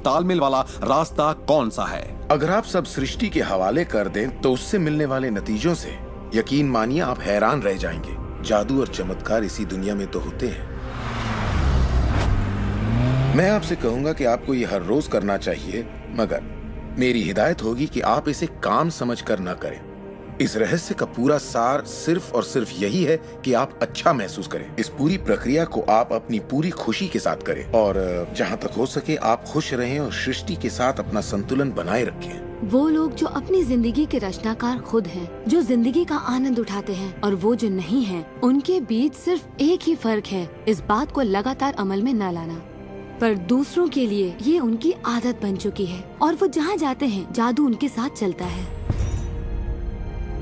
तालमेल वाला रास्ता कौन सा है? अगर आप सब सृष्टि के हवाले कर दें तो उससे मिलने वाले नतीजों से यकीन मानिए आप हैरान रह जाएंगे। जादू और चमत्कार इसी दुनिया में तो होते हैं। मैं आपसे कहूंगा कि आपको ये हर रोज करना चाहिए, मगर मेरी हिदायत होगी कि आप इसे काम समझकर ना करें। इस रहस्य का पूरा सार सिर्फ और सिर्फ यही है कि आप अच्छा महसूस करें। इस पूरी प्रक्रिया को आप अपनी पूरी खुशी के साथ करें और जहां तक हो सके आप खुश रहें और सृष्टि के साथ अपना संतुलन बनाए रखें। वो लोग जो अपनी जिंदगी के रचनाकार खुद हैं, जो जिंदगी का आनंद उठाते हैं, और वो जो नहीं हैं, उनके बीच सिर्फ एक ही फर्क है, इस बात को लगातार अमल में न लाना। पर दूसरों के लिए ये उनकी आदत बन चुकी है और वो जहाँ जाते हैं जादू उनके साथ चलता है,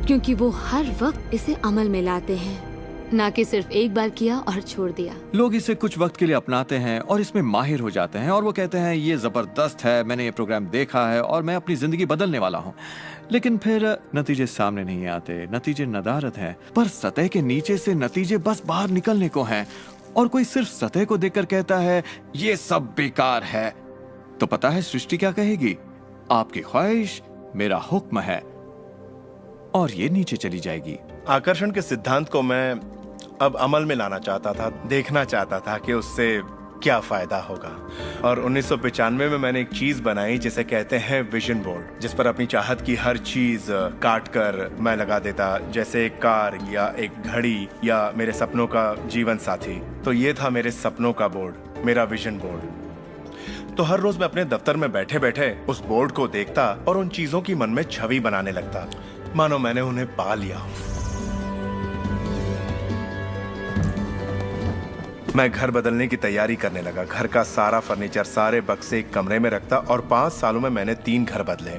क्योंकि वो हर वक्त इसे अमल में लाते हैं, ना कि सिर्फ एक बार किया और छोड़ दिया। लोग इसे कुछ वक्त के लिए अपनाते हैं और इसमें माहिर हो जाते हैं और वो कहते हैं ये जबरदस्त है, मैंने ये प्रोग्राम देखा है और मैं अपनी जिंदगी बदलने वाला हूँ। लेकिन फिर नतीजे सामने नहीं आते, नतीजे नदारत हैं। पर सतह के नीचे से नतीजे बस बाहर निकलने को हैं और कोई सिर्फ सतह को देखकर कहता है ये सब बेकार है। तो पता है सृष्टि क्या कहेगी? आपकी ख्वाहिश मेरा हुक्म है, और ये नीचे चली जाएगी। आकर्षण के सिद्धांत को मैं अब अमल में लाना चाहता था, देखना चाहता था कि उससे क्या फायदा होगा। और 1995 में मैंने एक चीज बनाई जिसे कहते हैं विजन बोर्ड, जिस पर अपनी चाहत की हर चीज काट कर मैं लगा देता, जैसे एक कार या एक घड़ी या मेरे सपनों का जीवन साथी। तो ये था मेरे सपनों का बोर्ड, मेरा विजन बोर्ड। तो हर रोज मैं अपने दफ्तर में बैठे बैठे उस बोर्ड को देखता और उन चीजों की मन में छवि बनाने लगता, मानो मैंने उन्हें पा लिया हो। मैं घर बदलने की तैयारी करने लगा। घर का सारा फर्नीचर, सारे बक्से एक कमरे में रखता और 5 सालों में मैंने 3 घर बदले।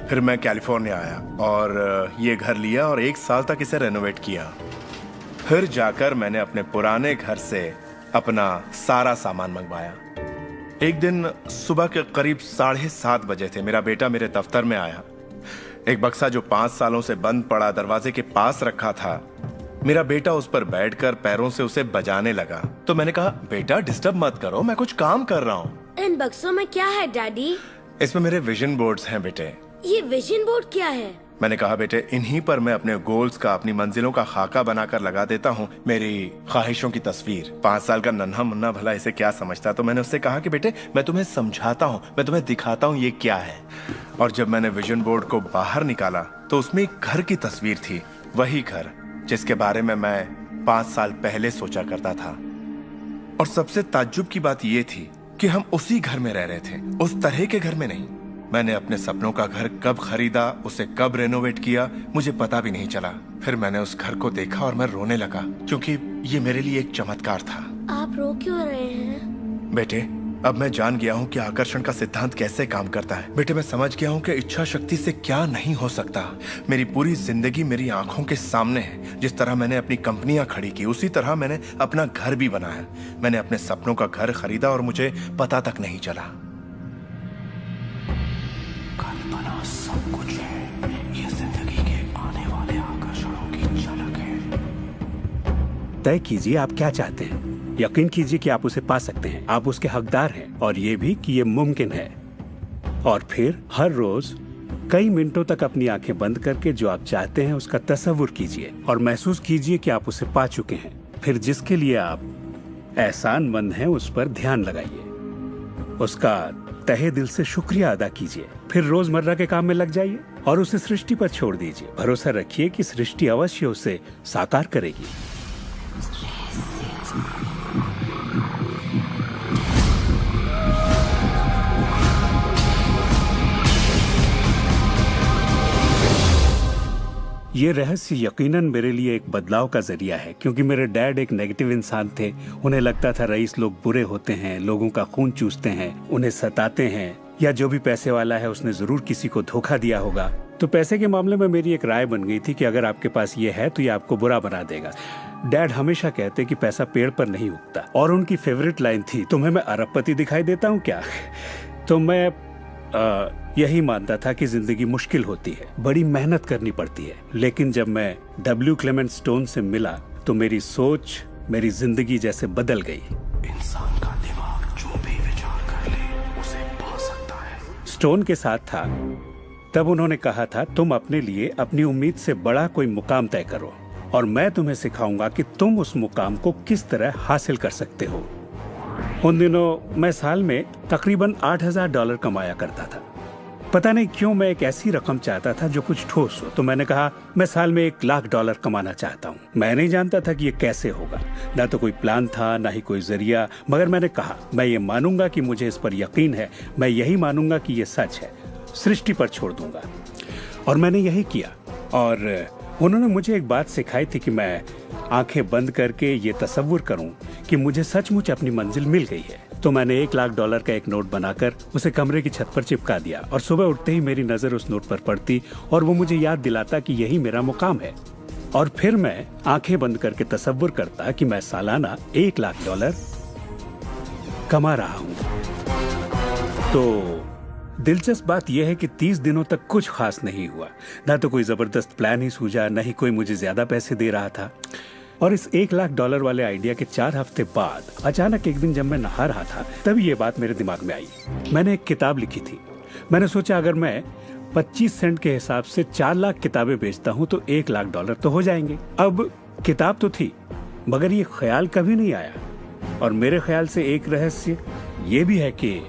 फिर मैं कैलिफोर्निया आया और ये घर लिया और 1 साल तक इसे रेनोवेट किया। फिर जाकर मैंने अपने पुराने घर से अपना सारा सामान मंगवाया। एक दिन सुबह के करीब 7:30 बजे थे। मेरा बेटा मेरे दफ्तर में आया। एक बक्सा जो 5 सालों से बंद पड़ा दरवाजे के पास रखा था, मेरा बेटा उस पर बैठकर पैरों से उसे बजाने लगा। तो मैंने कहा, बेटा डिस्टर्ब मत करो, मैं कुछ काम कर रहा हूँ। इन बक्सों में क्या है डैडी? इसमें मेरे विजन बोर्ड्स हैं बेटे। ये विजन बोर्ड क्या है? मैंने कहा, बेटे इन्हीं पर मैं अपने गोल्स का, अपनी मंजिलों का खाका बनाकर लगा देता हूँ, मेरी ख्वाहिशों की तस्वीर। 5 साल का नन्हा मुन्ना भला इसे क्या समझता। तो मैंने उससे कहा कि बेटे मैं तुम्हें समझाता हूँ, मैं तुम्हें दिखाता हूँ ये क्या है। और जब मैंने विजन बोर्ड को बाहर निकाला तो उसमें एक घर की तस्वीर थी, वही घर जिसके बारे में मैं 5 साल पहले सोचा करता था। और सबसे ताज्जुब की बात यह थी कि हम उसी घर में रह रहे थे, उस तरह के घर में नहीं। मैंने अपने सपनों का घर कब खरीदा, उसे कब रेनोवेट किया, मुझे पता भी नहीं चला। फिर मैंने उस घर को देखा और मैं रोने लगा, क्योंकि ये मेरे लिए एक चमत्कार था। आप रो क्यों रहे हैं? बेटे अब मैं जान गया हूँ कि आकर्षण का सिद्धांत कैसे काम करता है। बेटे मैं समझ गया हूँ कि इच्छा शक्ति से क्या नहीं हो सकता। मेरी पूरी जिंदगी मेरी आंखों के सामने है। जिस तरह मैंने अपनी कंपनियां खड़ी की, उसी तरह मैंने अपना घर भी बनाया। मैंने अपने सपनों का घर खरीदा और मुझे पता तक नहीं चला। कल्पना सब कुछ है, ये जिंदगी के आने वाले आकर्षणों की झलक है। तय कीजिए आप क्या चाहते हैं। यकीन कीजिए कि आप उसे पा सकते हैं, आप उसके हकदार हैं, और ये भी कि ये मुमकिन है। और फिर हर रोज कई मिनटों तक अपनी आंखें बंद करके जो आप चाहते हैं उसका तस्वुर कीजिए और महसूस कीजिए कि आप उसे पा चुके हैं। फिर जिसके लिए आप एहसानमंद हैं उस पर ध्यान लगाइए, उसका तहे दिल से शुक्रिया अदा कीजिए। फिर रोजमर्रा के काम में लग जाइए और उसे सृष्टि पर छोड़ दीजिए। भरोसा रखिए कि सृष्टि अवश्य उसे साकार करेगी। ये रहस्य यकीनन मेरे लिए एक बदलाव का जरिया है, क्योंकि मेरे डैड एक नेगेटिव इंसान थे। उन्हें लगता था रईस लोग बुरे होते हैं, लोगों का खून चूसते हैं, उन्हें सताते हैं, या जो भी पैसे वाला है उसने जरूर किसी को धोखा दिया होगा। तो पैसे के मामले में मेरी एक राय बन गई थी कि अगर आपके पास ये है तो ये आपको बुरा बना देगा। डैड हमेशा कहते कि पैसा पेड़ पर नहीं उगता, और उनकी फेवरेट लाइन थी, तुम्हें मैं अरबपति दिखाई देता हूँ क्या? तो मैं यही मानता था कि जिंदगी मुश्किल होती है, बड़ी मेहनत करनी पड़ती है। लेकिन जब मैं डब्ल्यू क्लेमेंट स्टोन से मिला तो मेरी सोच, मेरी जिंदगी जैसे बदल गई। इंसान का दिमाग जो भी विचार कर ले उसे पा स्टोन के साथ था, तब उन्होंने कहा था तुम अपने लिए अपनी उम्मीद से बड़ा कोई मुकाम तय करो और मैं तुम्हें सिखाऊंगा कि तुम उस मुकाम को किस तरह हासिल कर सकते हो। उन दिनों मैं साल में तकरीबन $8,000 कमाया करता था। पता नहीं क्यों मैं एक ऐसी रकम चाहता था जो कुछ ठोस हो, तो मैंने कहा मैं साल में $1,00,000 कमाना चाहता हूँ। मैं नहीं जानता था कि ये कैसे होगा, ना तो कोई प्लान था ना ही कोई जरिया, मगर मैंने कहा मैं ये मानूंगा कि मुझे इस पर यकीन है, मैं यही मानूंगा कि ये सच है, सृष्टि पर छोड़ दूंगा। और मैंने यही किया। और उन्होंने मुझे एक बात सिखाई थी कि मैं आंखें बंद करके ये तसव्वुर करूं कि मुझे सचमुच अपनी मंजिल मिल गई है। तो मैंने $1,00,000 का एक नोट बनाकर उसे कमरे की छत पर चिपका दिया और सुबह उठते ही मेरी नजर उस नोट पर पड़ती और वो मुझे याद दिलाता कि यही मेरा मुकाम है। और फिर मैं आंखें बंद करके तसव्वुर करता कि मैं सालाना $1,00,000 कमा रहा हूं। तो दिलचस्प बात यह है कि 30 दिनों तक कुछ खास नहीं हुआ। ना तो कोई जबरदस्त प्लान ही सूझा, न ही कोई मुझे ज्यादा पैसे दे रहा था। और इस $1,00,000 वाले आइडिया के 4 हफ्ते बाद अचानक एक दिन जब मैं नहा रहा था तभी ये बात मेरे दिमाग में आई। मैंने एक किताब लिखी थी। मैंने सोचा अगर मैं 25 सेंट के हिसाब से 4 लाख किताबें बेचता हूँ तो $1,00,000 तो हो जाएंगे। अब किताब तो थी मगर ये ख्याल कभी नहीं आया। और मेरे ख्याल से एक रहस्य ये भी है कि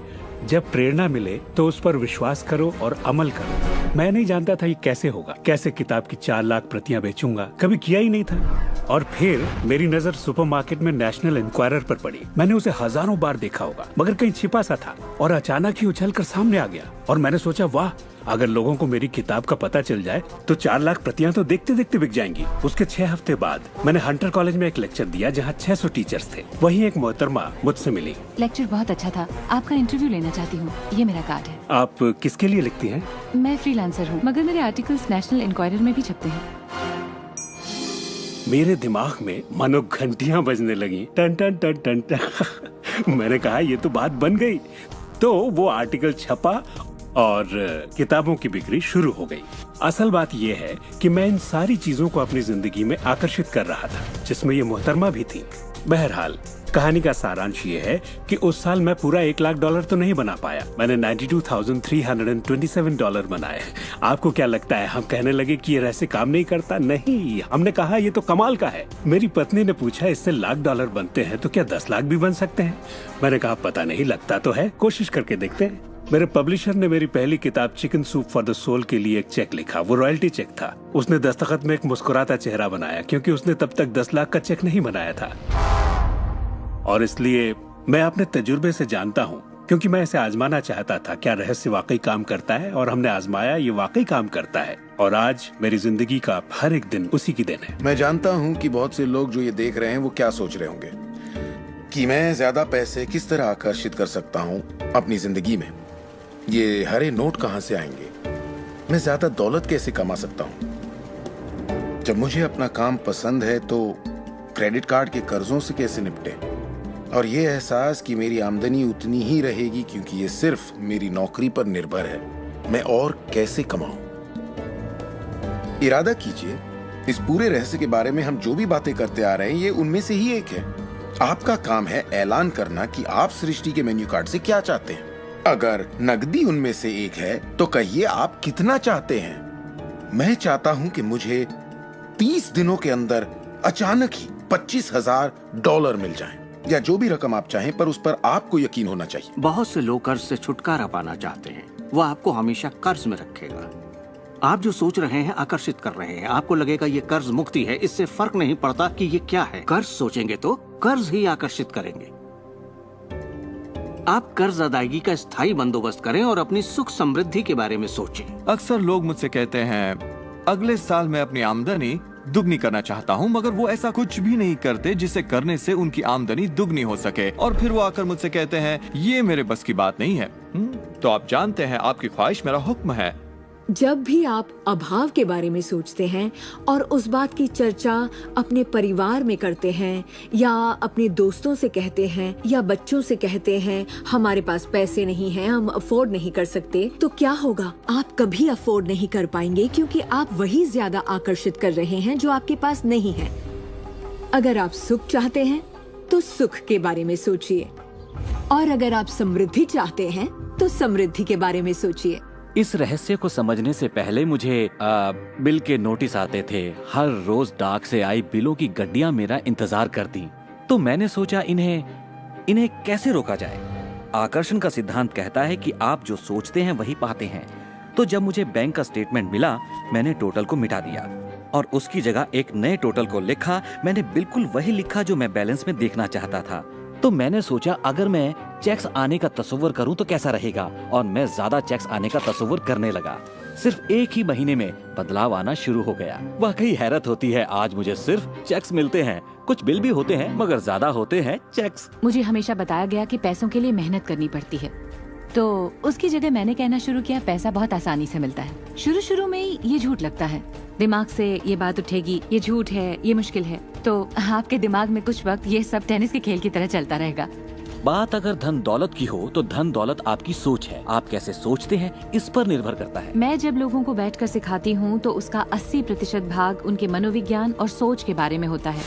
जब प्रेरणा मिले तो उस पर विश्वास करो और अमल करो। मैं नहीं जानता था ये कैसे होगा, कैसे किताब की 4 लाख प्रतियां बेचूंगा, कभी किया ही नहीं था। और फिर मेरी नजर सुपरमार्केट में नेशनल इंक्वायरर पर पड़ी। मैंने उसे हजारों बार देखा होगा मगर कहीं छिपा सा था और अचानक ही उछल कर सामने आ गया। और मैंने सोचा वाह, अगर लोगों को मेरी किताब का पता चल जाए तो 4 लाख प्रतियां तो देखते देखते बिक जाएंगी। उसके 6 हफ्ते बाद मैंने हंटर कॉलेज में एक लेक्चर दिया जहाँ 600 टीचर्स थे। वहीं एक मोहतरमा मुझसे मिली। लेक्चर बहुत अच्छा था, आपका इंटरव्यू लेना चाहती हूँ, ये मेरा कार्ड है। आप किसके लिए लिखती हैं? मैं फ्रीलांसर हूँ मगर मेरे आर्टिकल्स नेशनल इंक्वायरर में भी छपते हैं। मेरे दिमाग में मानो घंटियां बजने लगी, टन टन टन टन टन। मैंने कहा ये तो बात बन गई। तो वो आर्टिकल छपा और किताबों की बिक्री शुरू हो गई। असल बात यह है कि मैं इन सारी चीजों को अपनी जिंदगी में आकर्षित कर रहा था जिसमें ये मोहतरमा भी थी। बहरहाल कहानी का सारांश ये है कि उस साल मैं पूरा $1,00,000 तो नहीं बना पाया। मैंने $92,327 बनाए। आपको क्या लगता है हम कहने लगे कि ये रहस्य काम नहीं करता? नहीं, हमने कहा ये तो कमाल का है। मेरी पत्नी ने पूछा इससे $1,00,000 बनते हैं तो क्या 10 लाख भी बन सकते हैं? मैंने कहा पता नहीं, लगता तो है, कोशिश करके देखते हैं। मेरे पब्लिशर ने मेरी पहली किताब chicken soup for the soul के लिए एक चेक लिखा। वो रॉयल्टी चेक था। उसने दस्तखत में एक मुस्कुराता चेहरा बनाया क्योंकि उसने तब तक 10 लाख का चेक नहीं बनाया था। और इसलिए मैं अपने तजुर्बे से जानता हूँ, क्योंकि मैं इसे आजमाना चाहता था क्या रहस्य वाकई काम करता है, और हमने आजमाया, ये वाकई काम करता है। और आज मेरी जिंदगी का हर एक दिन उसी की देन है। मैं जानता हूँ कि बहुत से लोग जो ये देख रहे हैं वो क्या सोच रहे होंगे कि मैं ज्यादा पैसे किस तरह आकर्षित कर सकता हूँ अपनी जिंदगी में। ये हरे नोट कहाँ से आएंगे? मैं ज्यादा दौलत कैसे कमा सकता हूँ? जब मुझे अपना काम पसंद है तो क्रेडिट कार्ड के कर्जों से कैसे निपटे? और ये एहसास कि मेरी आमदनी उतनी ही रहेगी क्योंकि ये सिर्फ मेरी नौकरी पर निर्भर है, मैं और कैसे कमाऊं? इरादा कीजिए, इस पूरे रहस्य के बारे में हम जो भी बातें करते आ रहे हैं ये उनमें से ही एक है। आपका काम है ऐलान करना कि आप सृष्टि के मेन्यू कार्ड से क्या चाहते हैं। अगर नकदी उनमें से एक है तो कहिए आप कितना चाहते हैं। मैं चाहता हूं कि मुझे 30 दिनों के अंदर अचानक ही $25,000 मिल जाएं, या जो भी रकम आप चाहें, पर उस पर आपको यकीन होना चाहिए। बहुत से लोग कर्ज से छुटकारा पाना चाहते हैं, वो आपको हमेशा कर्ज में रखेगा। आप जो सोच रहे हैं आकर्षित कर रहे हैं। आपको लगेगा ये कर्ज मुक्ति है, इससे फर्क नहीं पड़ता कि ये क्या है। कर्ज सोचेंगे तो कर्ज ही आकर्षित करेंगे। आप कर्ज अदायगी का स्थायी बंदोबस्त करें और अपनी सुख समृद्धि के बारे में सोचें। अक्सर लोग मुझसे कहते हैं अगले साल मैं अपनी आमदनी दुगनी करना चाहता हूँ, मगर वो ऐसा कुछ भी नहीं करते जिसे करने से उनकी आमदनी दुगनी हो सके। और फिर वो आकर मुझसे कहते हैं ये मेरे बस की बात नहीं है। तो आप जानते हैं आपकी ख्वाहिश मेरा हुक्म है। जब भी आप अभाव के बारे में सोचते हैं और उस बात की चर्चा अपने परिवार में करते हैं या अपने दोस्तों से कहते हैं या बच्चों से कहते हैं हमारे पास पैसे नहीं हैं, हम अफोर्ड नहीं कर सकते, तो क्या होगा? आप कभी अफोर्ड नहीं कर पाएंगे क्योंकि आप वही ज्यादा आकर्षित कर रहे हैं जो आपके पास नहीं है। अगर आप सुख चाहते हैं तो सुख के बारे में सोचिए, और अगर आप समृद्धि चाहते हैं तो समृद्धि के बारे में सोचिए। इस रहस्य को समझने से पहले मुझे बिल के नोटिस आते थे। हर रोज डाक से आई बिलों की गड्डियां मेरा इंतजार करती। तो मैंने सोचा इन्हें कैसे रोका जाए। आकर्षण का सिद्धांत कहता है कि आप जो सोचते हैं वही पाते हैं। तो जब मुझे बैंक का स्टेटमेंट मिला, मैंने टोटल को मिटा दिया और उसकी जगह एक नए टोटल को लिखा। मैंने बिल्कुल वही लिखा जो मैं बैलेंस में देखना चाहता था। तो मैंने सोचा अगर मैं चेक्स आने का तस्वीर करूं तो कैसा रहेगा, और मैं ज्यादा चेक्स आने का तस्वीर करने लगा। सिर्फ एक ही महीने में बदलाव आना शुरू हो गया। वाकई हैरत होती है, आज मुझे सिर्फ चेक्स मिलते हैं। कुछ बिल भी होते हैं मगर ज्यादा होते हैं चेक्स। मुझे हमेशा बताया गया कि पैसों के लिए मेहनत करनी पड़ती है, तो उसकी जगह मैंने कहना शुरू किया पैसा बहुत आसानी से मिलता है। शुरू में ये झूठ लगता है, दिमाग से ये बात उठेगी ये झूठ है, ये मुश्किल है, तो आपके दिमाग में कुछ वक्त ये सब टेनिस के खेल की तरह चलता रहेगा। बात अगर धन दौलत की हो तो धन दौलत आपकी सोच है। आप कैसे सोचते हैं इस पर निर्भर करता है। मैं जब लोगों को बैठकर सिखाती हूँ तो उसका 80% भाग उनके मनोविज्ञान और सोच के बारे में होता है।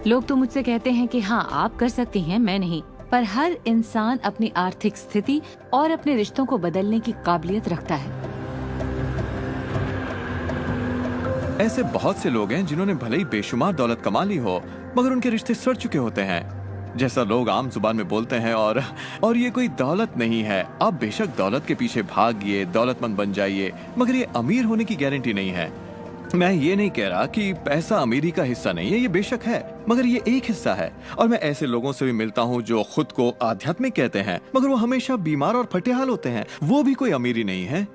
लोग तो मुझसे कहते हैं कि हाँ आप कर सकती हैं, मैं नहीं। पर हर इंसान अपनी आर्थिक स्थिति और अपने रिश्तों को बदलने की काबिलियत रखता है। ऐसे बहुत से लोग हैं जिन्होंने भले ही बेशुमार दौलत कमा ली हो मगर उनके रिश्ते सड़ चुके होते हैं, जैसा लोग आम जुबान में बोलते हैं। और ये कोई दौलत नहीं है। आप बेशक दौलत के पीछे भागिए, दौलतमंद बन जाइए, मगर ये अमीर होने की गारंटी नहीं है। मैं ये नहीं कह रहा कि पैसा अमीरी का हिस्सा नहीं है, ये बेशक है, मगर ये एक हिस्सा है। और मैं ऐसे लोगों से भी मिलता हूँ जो खुद को आध्यात्मिक कहते हैं मगर वो हमेशा बीमार और फटेहाल होते हैं। वो भी कोई अमीरी नहीं है।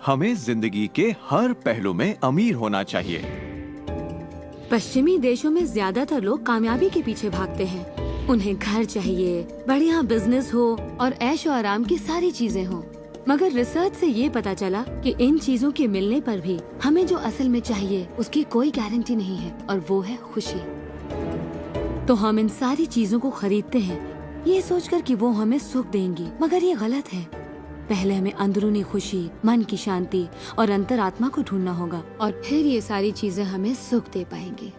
हमें जिंदगी के हर पहलू में अमीर होना चाहिए। पश्चिमी देशों में ज्यादातर लोग कामयाबी के पीछे भागते हैं। उन्हें घर चाहिए, बढ़िया बिजनेस हो और ऐशो आराम की सारी चीजें हो। मगर रिसर्च से ये पता चला कि इन चीजों के मिलने पर भी हमें जो असल में चाहिए उसकी कोई गारंटी नहीं है, और वो है खुशी। तो हम इन सारी चीजों को खरीदते हैं ये सोचकर कि वो हमें सुख देंगी, मगर ये गलत है। पहले हमें अंदरूनी खुशी, मन की शांति और अंतरात्मा को ढूंढना होगा, और फिर ये सारी चीजें हमें सुख दे पाएंगी।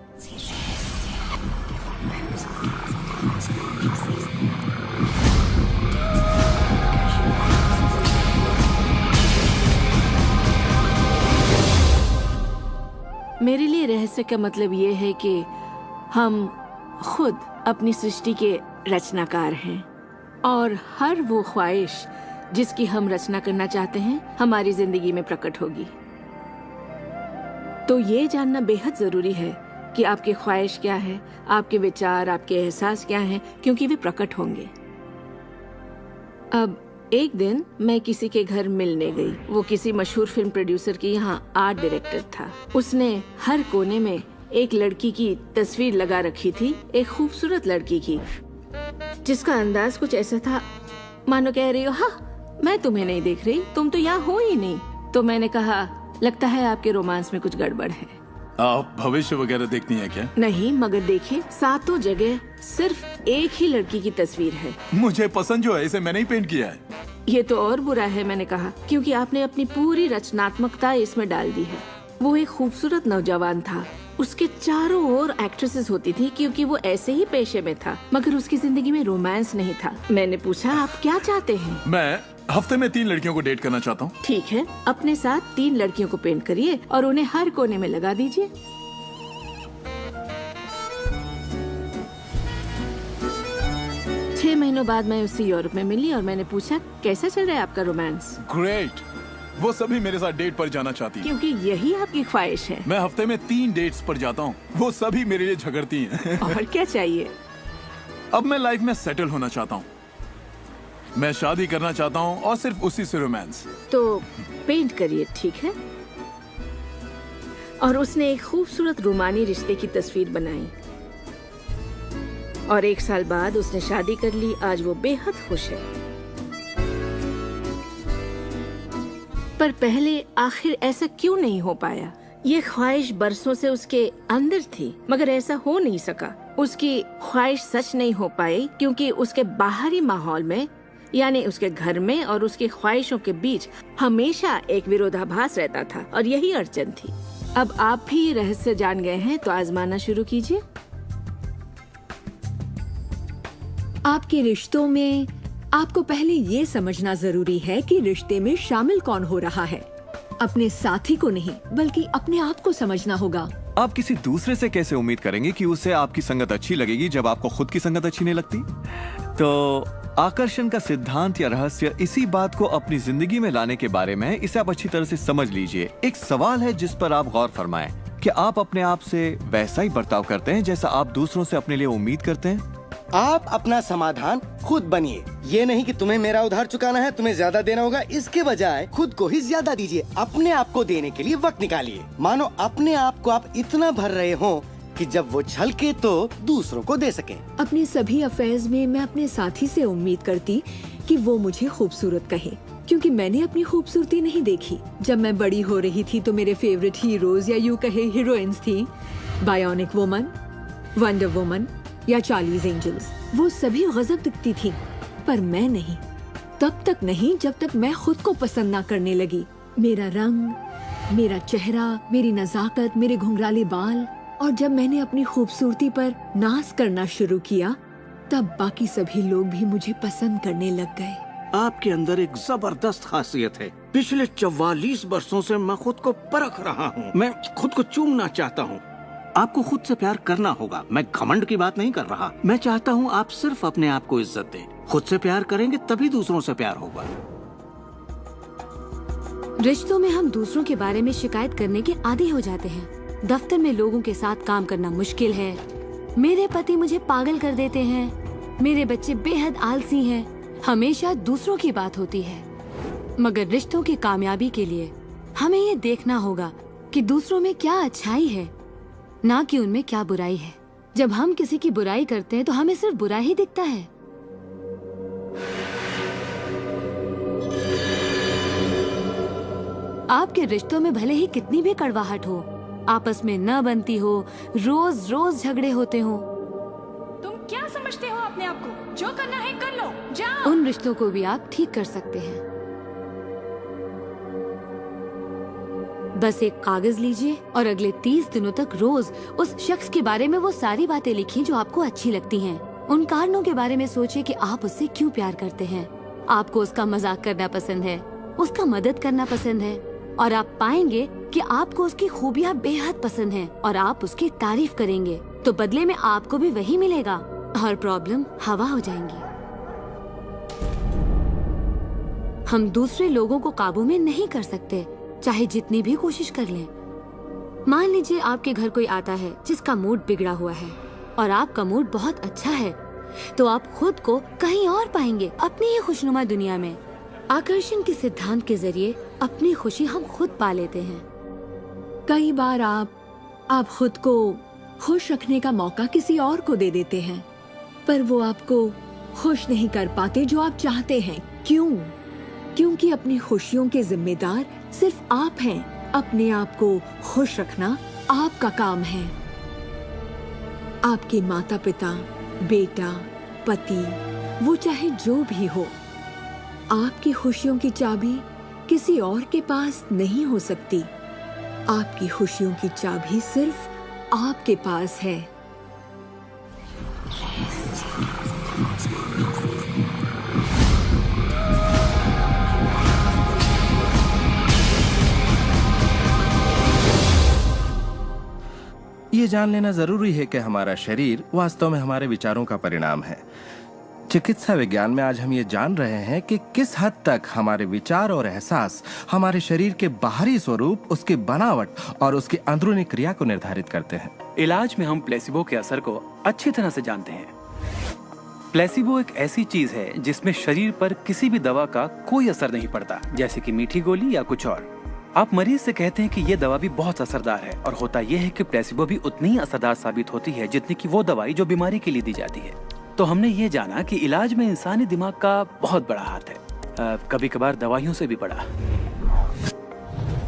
मेरे लिए रहस्य का मतलब ये है कि हम खुद अपनी सृष्टि के रचनाकार हैं, और हर वो ख्वाहिश जिसकी हम रचना करना चाहते हैं हमारी जिंदगी में प्रकट होगी। तो ये जानना बेहद जरूरी है कि आपकी ख्वाहिश क्या है, आपके विचार, आपके एहसास क्या हैं, क्योंकि वे प्रकट होंगे। अब एक दिन मैं किसी के घर मिलने गई। वो किसी मशहूर फिल्म प्रोड्यूसर की यहाँ आर्ट डायरेक्टर था। उसने हर कोने में एक लड़की की तस्वीर लगा रखी थी, एक खूबसूरत लड़की की, जिसका अंदाज कुछ ऐसा था मानो कह रही हो हाँ मैं तुम्हें नहीं देख रही, तुम तो यहाँ हो ही नहीं। तो मैंने कहा लगता है आपके रोमांस में कुछ गड़बड़ है। आप भविष्य वगैरह देखती हैं क्या? नहीं, मगर देखिए सातों जगह सिर्फ एक ही लड़की की तस्वीर है। मुझे पसंद जो है इसे मैंने ही पेंट किया है। ये तो और बुरा है, मैंने कहा, क्योंकि आपने अपनी पूरी रचनात्मकता इसमें डाल दी है। वो एक खूबसूरत नौजवान था, उसके चारों ओर एक्ट्रेसेस होती थी क्योंकि वो ऐसे ही पेशे में था, मगर उसकी जिंदगी में रोमांस नहीं था। मैंने पूछा आप क्या चाहते हैं? मैं हफ्ते में 3 लड़कियों को डेट करना चाहता हूँ। ठीक है, अपने साथ 3 लड़कियों को पेंट करिए और उन्हें हर कोने में लगा दीजिए। छह महीनों बाद मैं उससे यूरोप में मिली और मैंने पूछा कैसा चल रहा है आपका रोमांस? ग्रेट। वो सभी मेरे साथ डेट पर जाना चाहती है। क्योंकि यही आपकी ख्वाहिश है। मैं हफ्ते में 3 डेट्स पर जाता हूँ, वो सभी मेरे लिए झगड़ती हैं। और क्या चाहिए? अब मैं लाइफ में सेटल होना चाहता हूँ, मैं शादी करना चाहता हूँ और सिर्फ उसी से रोमांस। तो पेंट करिए, ठीक है? और उसने एक खूबसूरत रोमानी रिश्ते की तस्वीर बनाई और 1 साल बाद उसने शादी कर ली। आज वो बेहद खुश है। पर पहले आखिर ऐसा क्यों नहीं हो पाया? ये ख्वाहिश बरसों से उसके अंदर थी, मगर ऐसा हो नहीं सका। उसकी ख्वाहिश सच नहीं हो पाई क्योंकि उसके बाहरी माहौल में, यानी उसके घर में और उसकी ख्वाहिशों के बीच हमेशा एक विरोधाभास रहता था, और यही अड़चन थी। अब आप भी ये रहस्य जान गए हैं तो आजमाना शुरू कीजिए। आपके रिश्तों में आपको पहले ये समझना जरूरी है कि रिश्ते में शामिल कौन हो रहा है। अपने साथी को नहीं बल्कि अपने आप को समझना होगा। आप किसी दूसरे से कैसे उम्मीद करेंगे कि उसे आपकी संगत अच्छी लगेगी जब आपको खुद की संगत अच्छी नहीं लगती? तो आकर्षण का सिद्धांत या रहस्य इसी बात को अपनी जिंदगी में लाने के बारे में है। इसे आप अच्छी तरह से समझ लीजिए। एक सवाल है जिस पर आप गौर फरमाएं कि आप अपने आप से वैसा ही बर्ताव करते हैं जैसा आप दूसरों से अपने लिए उम्मीद करते हैं। आप अपना समाधान खुद बनिए। ये नहीं कि तुम्हें मेरा उधार चुकाना है, तुम्हें ज्यादा देना होगा। इसके बजाय खुद को ही ज्यादा दीजिए। अपने आप को देने के लिए वक्त निकालिए। मानो अपने आप को आप इतना भर रहे हो कि जब वो छलके तो दूसरों को दे सके। अपने सभी अफेयर्स में मैं अपने साथी से उम्मीद करती कि वो मुझे खूबसूरत कहे, क्योंकि मैंने अपनी खूबसूरती नहीं देखी। जब मैं बड़ी हो रही थी तो मेरे फेवरेट हीरोज या यूं कहे हीरोइंस थी, बायोनिक वुमन, वंडर वुमन या चार्लीज एंजल्स। वो सभी गजब दिखती थी, पर मैं नहीं। तब तक नहीं जब तक मैं खुद को पसंद ना करने लगी। मेरा रंग, मेरा चेहरा, मेरी नजाकत, मेरे घुंघराले बाल। और जब मैंने अपनी खूबसूरती पर नाज करना शुरू किया, तब बाकी सभी लोग भी मुझे पसंद करने लग गए। आपके अंदर एक जबरदस्त खासियत है। पिछले 44 वर्षों से मैं खुद को परख रहा हूँ। मैं खुद को चूमना चाहता हूँ। आपको खुद से प्यार करना होगा। मैं घमंड की बात नहीं कर रहा। मैं चाहता हूँ आप सिर्फ अपने आप को इज्जत दें। खुद से प्यार करेंगे तभी दूसरों से प्यार होगा। रिश्तों में हम दूसरों के बारे में शिकायत करने के आदी हो जाते हैं। दफ्तर में लोगों के साथ काम करना मुश्किल है। मेरे पति मुझे पागल कर देते हैं। मेरे बच्चे बेहद आलसी हैं। हमेशा दूसरों की बात होती है। मगर रिश्तों की कामयाबी के लिए हमें ये देखना होगा कि दूसरों में क्या अच्छाई है, ना कि उनमें क्या बुराई है। जब हम किसी की बुराई करते हैं तो हमें सिर्फ बुरा ही दिखता है। आपके रिश्तों में भले ही कितनी भी कड़वाहट हो, आपस में न बनती हो, रोज रोज झगड़े होते हो, तुम क्या समझते हो अपने आप को? जो करना है कर लो, जाओ। उन रिश्तों को भी आप ठीक कर सकते हैं। बस एक कागज लीजिए और अगले 30 दिनों तक रोज उस शख्स के बारे में वो सारी बातें लिखिए जो आपको अच्छी लगती हैं। उन कारणों के बारे में सोचिए कि आप उससे क्यों प्यार करते हैं। आपको उसका मजाक करना पसंद है, उसका मदद करना पसंद है, और आप पाएंगे कि आपको उसकी खूबियाँ बेहद पसंद हैं और आप उसकी तारीफ करेंगे तो बदले में आपको भी वही मिलेगा और प्रॉब्लम हवा हो जाएंगी। हम दूसरे लोगों को काबू में नहीं कर सकते, चाहे जितनी भी कोशिश कर लें। मान लीजिए आपके घर कोई आता है जिसका मूड बिगड़ा हुआ है और आपका मूड बहुत अच्छा है, तो आप खुद को कहीं और पाएंगे अपनी ही खुशनुमा दुनिया में। आकर्षण के सिद्धांत के जरिए अपनी खुशी हम खुद पा लेते हैं। कई बार आप खुद को खुश रखने का मौका किसी और को दे देते हैं, पर वो आपको खुश नहीं कर पाते जो आप चाहते हैं। क्यों? क्योंकि अपनी खुशियों के जिम्मेदार सिर्फ आप हैं। अपने आप को खुश रखना आपका काम है। आपके माता पिता, बेटा, पति, वो चाहे जो भी हो, आपकी खुशियों की चाबी किसी और के पास नहीं हो सकती। आपकी खुशियों की चाबी सिर्फ आपके पास है। ये जान लेना जरूरी है कि हमारा शरीर वास्तव में हमारे विचारों का परिणाम है। चिकित्सा विज्ञान में आज हम ये जान रहे हैं कि किस हद तक हमारे विचार और एहसास हमारे शरीर के बाहरी स्वरूप, उसकी बनावट और उसकी अंदरूनी क्रिया को निर्धारित करते हैं। इलाज में हम प्लेसिबो के असर को अच्छी तरह से जानते हैं। प्लेसिबो एक ऐसी चीज है जिसमें शरीर पर किसी भी दवा का कोई असर नहीं पड़ता, जैसे कि मीठी गोली या कुछ और। आप मरीज से कहते हैं कि ये दवा भी बहुत असरदार है, और होता यह है कि प्लेसिबो भी उतनी ही असरदार साबित होती है जितनी कि वो दवाई जो बीमारी के लिए दी जाती है। तो हमने ये जाना कि इलाज में इंसानी दिमाग का बहुत बड़ा हाथ है, कभी कभार दवाइयों से भी बड़ा।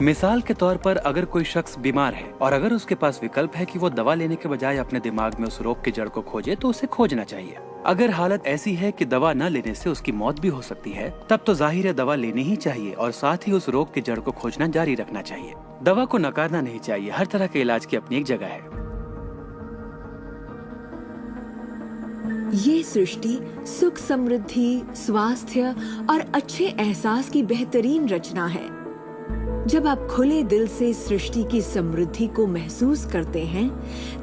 मिसाल के तौर पर अगर कोई शख्स बीमार है और अगर उसके पास विकल्प है कि वो दवा लेने के बजाय अपने दिमाग में उस रोग की जड़ को खोजे, तो उसे खोजना चाहिए। अगर हालत ऐसी है कि दवा न लेने से उसकी मौत भी हो सकती है, तब तो जाहिर है दवा लेनी ही चाहिए और साथ ही उस रोग की जड़ को खोजना जारी रखना चाहिए। दवा को नकारना नहीं चाहिए। हर तरह के इलाज की अपनी एक जगह है। ये सृष्टि सुख, समृद्धि, स्वास्थ्य और अच्छे एहसास की बेहतरीन रचना है। जब आप खुले दिल से सृष्टि की समृद्धि को महसूस करते हैं,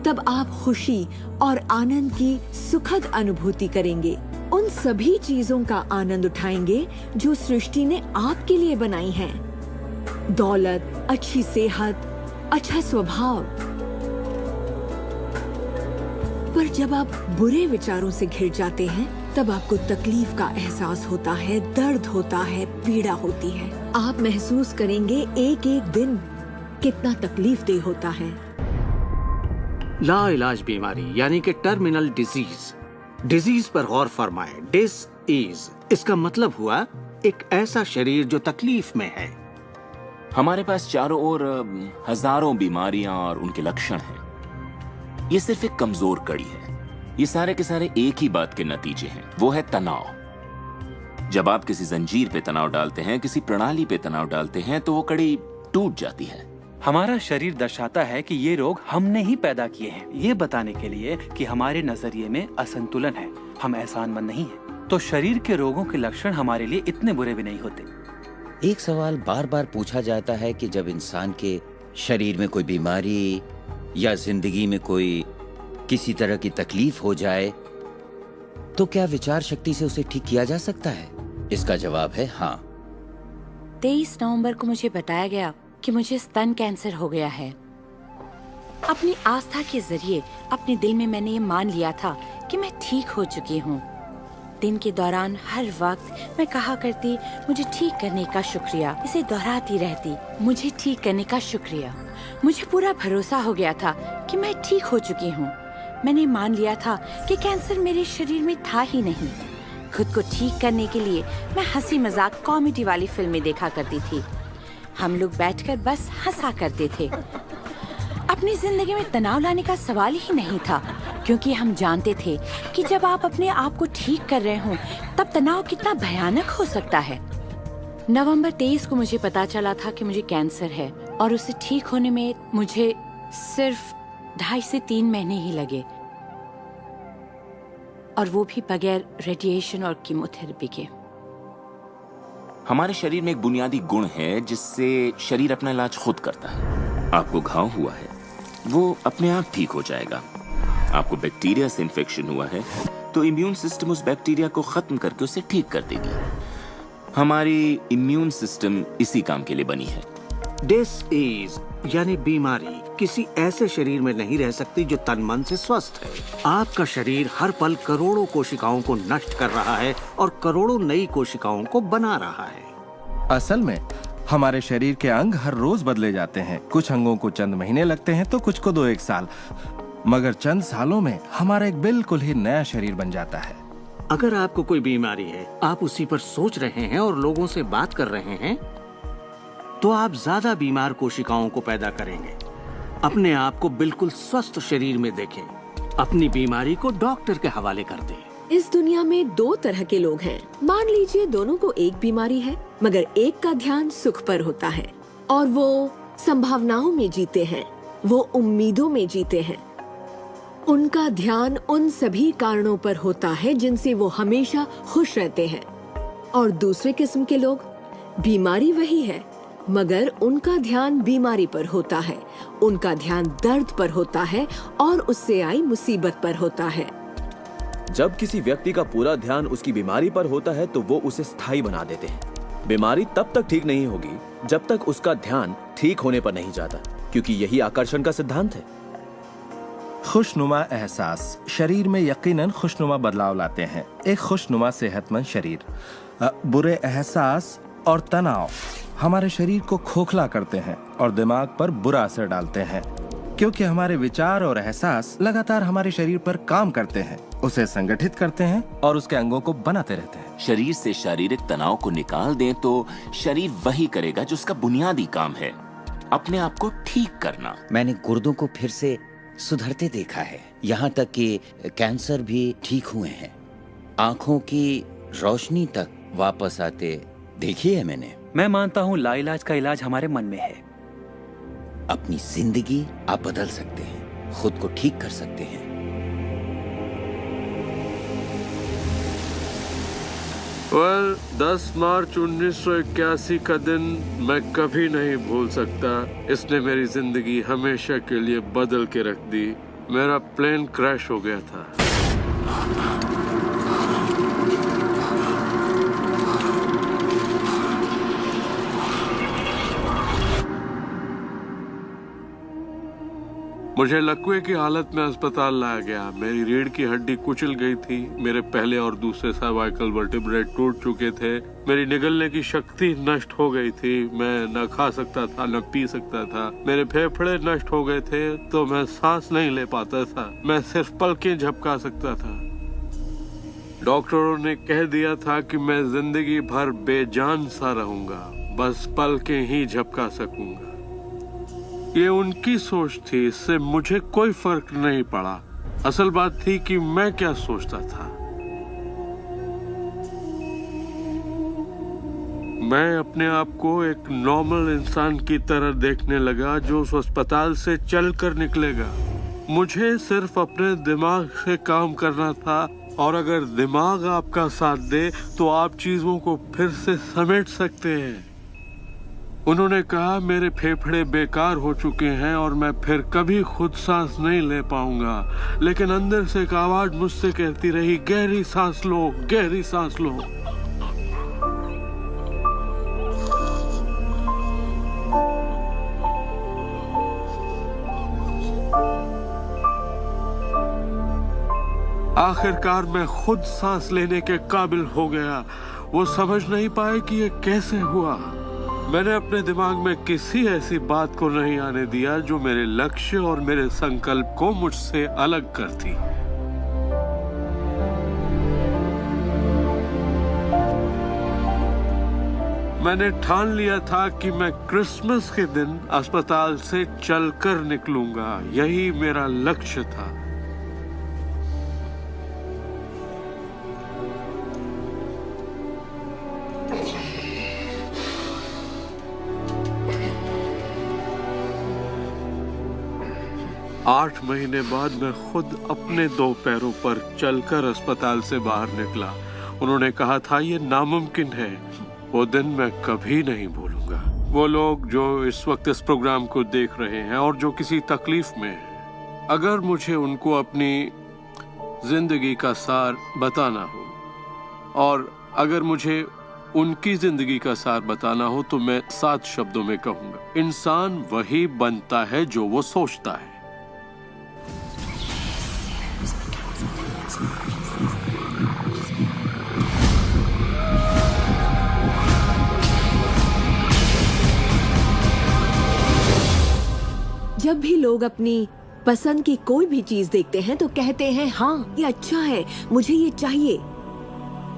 तब आप खुशी और आनंद की सुखद अनुभूति करेंगे। उन सभी चीजों का आनंद उठाएंगे जो सृष्टि ने आपके लिए बनाई हैं। दौलत, अच्छी सेहत, अच्छा स्वभाव। पर जब आप बुरे विचारों से घिर जाते हैं, तब आपको तकलीफ का एहसास होता है, दर्द होता है, पीड़ा होती है। आप महसूस करेंगे एक एक दिन कितना तकलीफदेह होता है। लाइलाज बीमारी यानी कि टर्मिनल डिजीज। डिजीज पर गौर फरमाएं। डिस-ईज इसका मतलब हुआ एक ऐसा शरीर जो तकलीफ में है। हमारे पास चारों ओर हजारों बीमारियां और उनके लक्षण हैं। ये सिर्फ एक कमजोर कड़ी है। ये सारे के सारे एक ही बात के नतीजे हैं, वो है तनाव। जब आप किसी जंजीर पे तनाव डालते हैं, किसी प्रणाली पे तनाव डालते हैं, तो वो कड़ी टूट जाती है। हमारा शरीर दर्शाता है कि ये रोग हमने ही पैदा किए हैं, ये बताने के लिए कि हमारे नजरिए में असंतुलन है, हम एहसानमंद नहीं हैं। तो शरीर के रोगों के लक्षण हमारे लिए इतने बुरे भी नहीं होते। एक सवाल बार बार पूछा जाता है कि जब इंसान के शरीर में कोई बीमारी या जिंदगी में कोई किसी तरह की तकलीफ हो जाए, तो क्या विचार शक्ति से उसे ठीक किया जा सकता है? इसका जवाब है हाँ। 23 नवंबर को मुझे बताया गया कि मुझे स्तन कैंसर हो गया है। अपनी आस्था के जरिए अपने दिल में मैंने ये मान लिया था कि मैं ठीक हो चुकी हूँ। दिन के दौरान हर वक्त मैं कहा करती, मुझे ठीक करने का शुक्रिया। इसे दोहराती रहती, मुझे ठीक करने का शुक्रिया। मुझे पूरा भरोसा हो गया था कि मैं ठीक हो चुकी हूँ। मैंने मान लिया था कि कैंसर मेरे शरीर में था ही नहीं। खुद को ठीक करने के लिए मैं हंसी मजाक कॉमेडी वाली फिल्में देखा करती थी। हम लोग बैठकर बस हंसा करते थे। अपनी जिंदगी में तनाव लाने का सवाल ही नहीं था, क्योंकि हम जानते थे कि जब आप अपने आप को ठीक कर रहे हो, तब तनाव कितना भयानक हो सकता है। नवंबर 23 को मुझे पता चला था कि मुझे कैंसर है और उसे ठीक होने में मुझे सिर्फ 2.5 से 3 महीने ही लगे, और वो भी बगैर रेडिएशन और कीमोथेरेपी के। हमारे शरीर में एक बुनियादी गुण है जिससे शरीर अपना इलाज खुद करता है। आपको घाव हुआ है, वो अपने आप ठीक हो जाएगा। आपको बैक्टीरिया से इन्फेक्शन हुआ है, तो इम्यून सिस्टम उस बैक्टीरिया को खत्म करके उसे ठीक कर देगी। हमारी इम्यून सिस्टम इसी काम के लिए बनी है। डिस-ईज यानी बीमारी किसी ऐसे शरीर में नहीं रह सकती जो तन मन से स्वस्थ है। आपका शरीर हर पल करोड़ों कोशिकाओं को नष्ट कर रहा है और करोड़ों नई कोशिकाओं को बना रहा है। असल में हमारे शरीर के अंग हर रोज बदले जाते हैं। कुछ अंगों को चंद महीने लगते हैं तो कुछ को 2-1 साल, मगर चंद सालों में हमारा एक बिल्कुल ही नया शरीर बन जाता है। अगर आपको कोई बीमारी है, आप उसी पर सोच रहे हैं और लोगों से बात कर रहे हैं, तो आप ज्यादा बीमार कोशिकाओं को पैदा करेंगे। अपने आप को बिल्कुल स्वस्थ शरीर में देखें। अपनी बीमारी को डॉक्टर के हवाले कर दें। इस दुनिया में 2 तरह के लोग हैं। मान लीजिए दोनों को एक बीमारी है, मगर एक का ध्यान सुख पर होता है और वो संभावनाओं में जीते हैं, वो उम्मीदों में जीते हैं। उनका ध्यान उन सभी कारणों पर होता है जिनसे वो हमेशा खुश रहते हैं। और दूसरे किस्म के लोग, बीमारी वही है, मगर उनका ध्यान बीमारी पर होता है, उनका ध्यान दर्द पर होता है और उससे आई मुसीबत पर होता है। जब किसी व्यक्ति का पूरा ध्यान उसकी बीमारी पर होता है तो वो उसे स्थायी बना देते हैं। बीमारी तब तक ठीक नहीं होगी जब तक उसका ध्यान ठीक होने पर नहीं जाता, क्योंकि यही आकर्षण का सिद्धांत है। खुशनुमा एहसास शरीर में यकीनन खुशनुमा बदलाव लाते हैं। एक खुशनुमा सेहतमंद शरीर। बुरे एहसास और तनाव हमारे शरीर को खोखला करते हैं और दिमाग पर बुरा असर डालते हैं, क्योंकि हमारे विचार और एहसास लगातार हमारे शरीर पर काम करते हैं, उसे संगठित करते हैं और उसके अंगों को बनाते रहते हैं। शरीर से शारीरिक तनाव को निकाल दें तो शरीर वही करेगा जो उसका बुनियादी काम है, अपने आप को ठीक करना। मैंने गुर्दों को फिर से सुधरते देखा है, यहाँ तक कि कैंसर भी ठीक हुए हैं। आंखों की रोशनी तक वापस आते देखी है मैंने। मैं मानता हूँ लाइलाज का इलाज हमारे मन में है। अपनी जिंदगी आप बदल सकते हैं, खुद को ठीक कर सकते हैं। 10 मार्च 1981 का दिन मैं कभी नहीं भूल सकता। इसने मेरी जिंदगी हमेशा के लिए बदल के रख दी। मेरा प्लेन क्रैश हो गया था। मुझे लकवे की हालत में अस्पताल लाया गया। मेरी रीढ़ की हड्डी कुचल गई थी। मेरे पहले और दूसरे सर्वाइकल वर्टिब्रे टूट चुके थे। मेरी निगलने की शक्ति नष्ट हो गई थी। मैं न खा सकता था न पी सकता था। मेरे फेफड़े नष्ट हो गए थे तो मैं सांस नहीं ले पाता था। मैं सिर्फ पलकें झपका सकता था। डॉक्टरों ने कह दिया था कि मैं जिंदगी भर बेजान सा रहूंगा, बस पलकें ही झपका सकूंगा। ये उनकी सोच थी, इससे मुझे कोई फर्क नहीं पड़ा। असल बात थी कि मैं क्या सोचता था। मैं अपने आप को एक नॉर्मल इंसान की तरह देखने लगा जो उस अस्पताल से चलकर निकलेगा। मुझे सिर्फ अपने दिमाग से काम करना था, और अगर दिमाग आपका साथ दे तो आप चीजों को फिर से समेट सकते हैं। उन्होंने कहा मेरे फेफड़े बेकार हो चुके हैं और मैं फिर कभी खुद सांस नहीं ले पाऊंगा, लेकिन अंदर से एक आवाज मुझसे कहती रही, गहरी सांस लो, गहरी सांस लो। आखिरकार मैं खुद सांस लेने के काबिल हो गया। वो समझ नहीं पाए कि ये कैसे हुआ। मैंने अपने दिमाग में किसी ऐसी बात को नहीं आने दिया जो मेरे लक्ष्य और मेरे संकल्प को मुझसे अलग करती। मैंने ठान लिया था कि मैं क्रिसमस के दिन अस्पताल से चलकर निकलूंगा। यही मेरा लक्ष्य था। आठ महीने बाद मैं खुद अपने 2 पैरों पर चलकर अस्पताल से बाहर निकला। उन्होंने कहा था ये नामुमकिन है। वो दिन मैं कभी नहीं भूलूंगा। वो लोग जो इस वक्त इस प्रोग्राम को देख रहे हैं और जो किसी तकलीफ में हैं, अगर मुझे उनको अपनी जिंदगी का सार बताना हो और अगर मुझे उनकी जिंदगी का सार बताना हो तो मैं 7 शब्दों में कहूंगा, इंसान वही बनता है जो वो सोचता है। जब भी लोग अपनी पसंद की कोई भी चीज देखते हैं तो कहते हैं हाँ ये अच्छा है, मुझे ये चाहिए।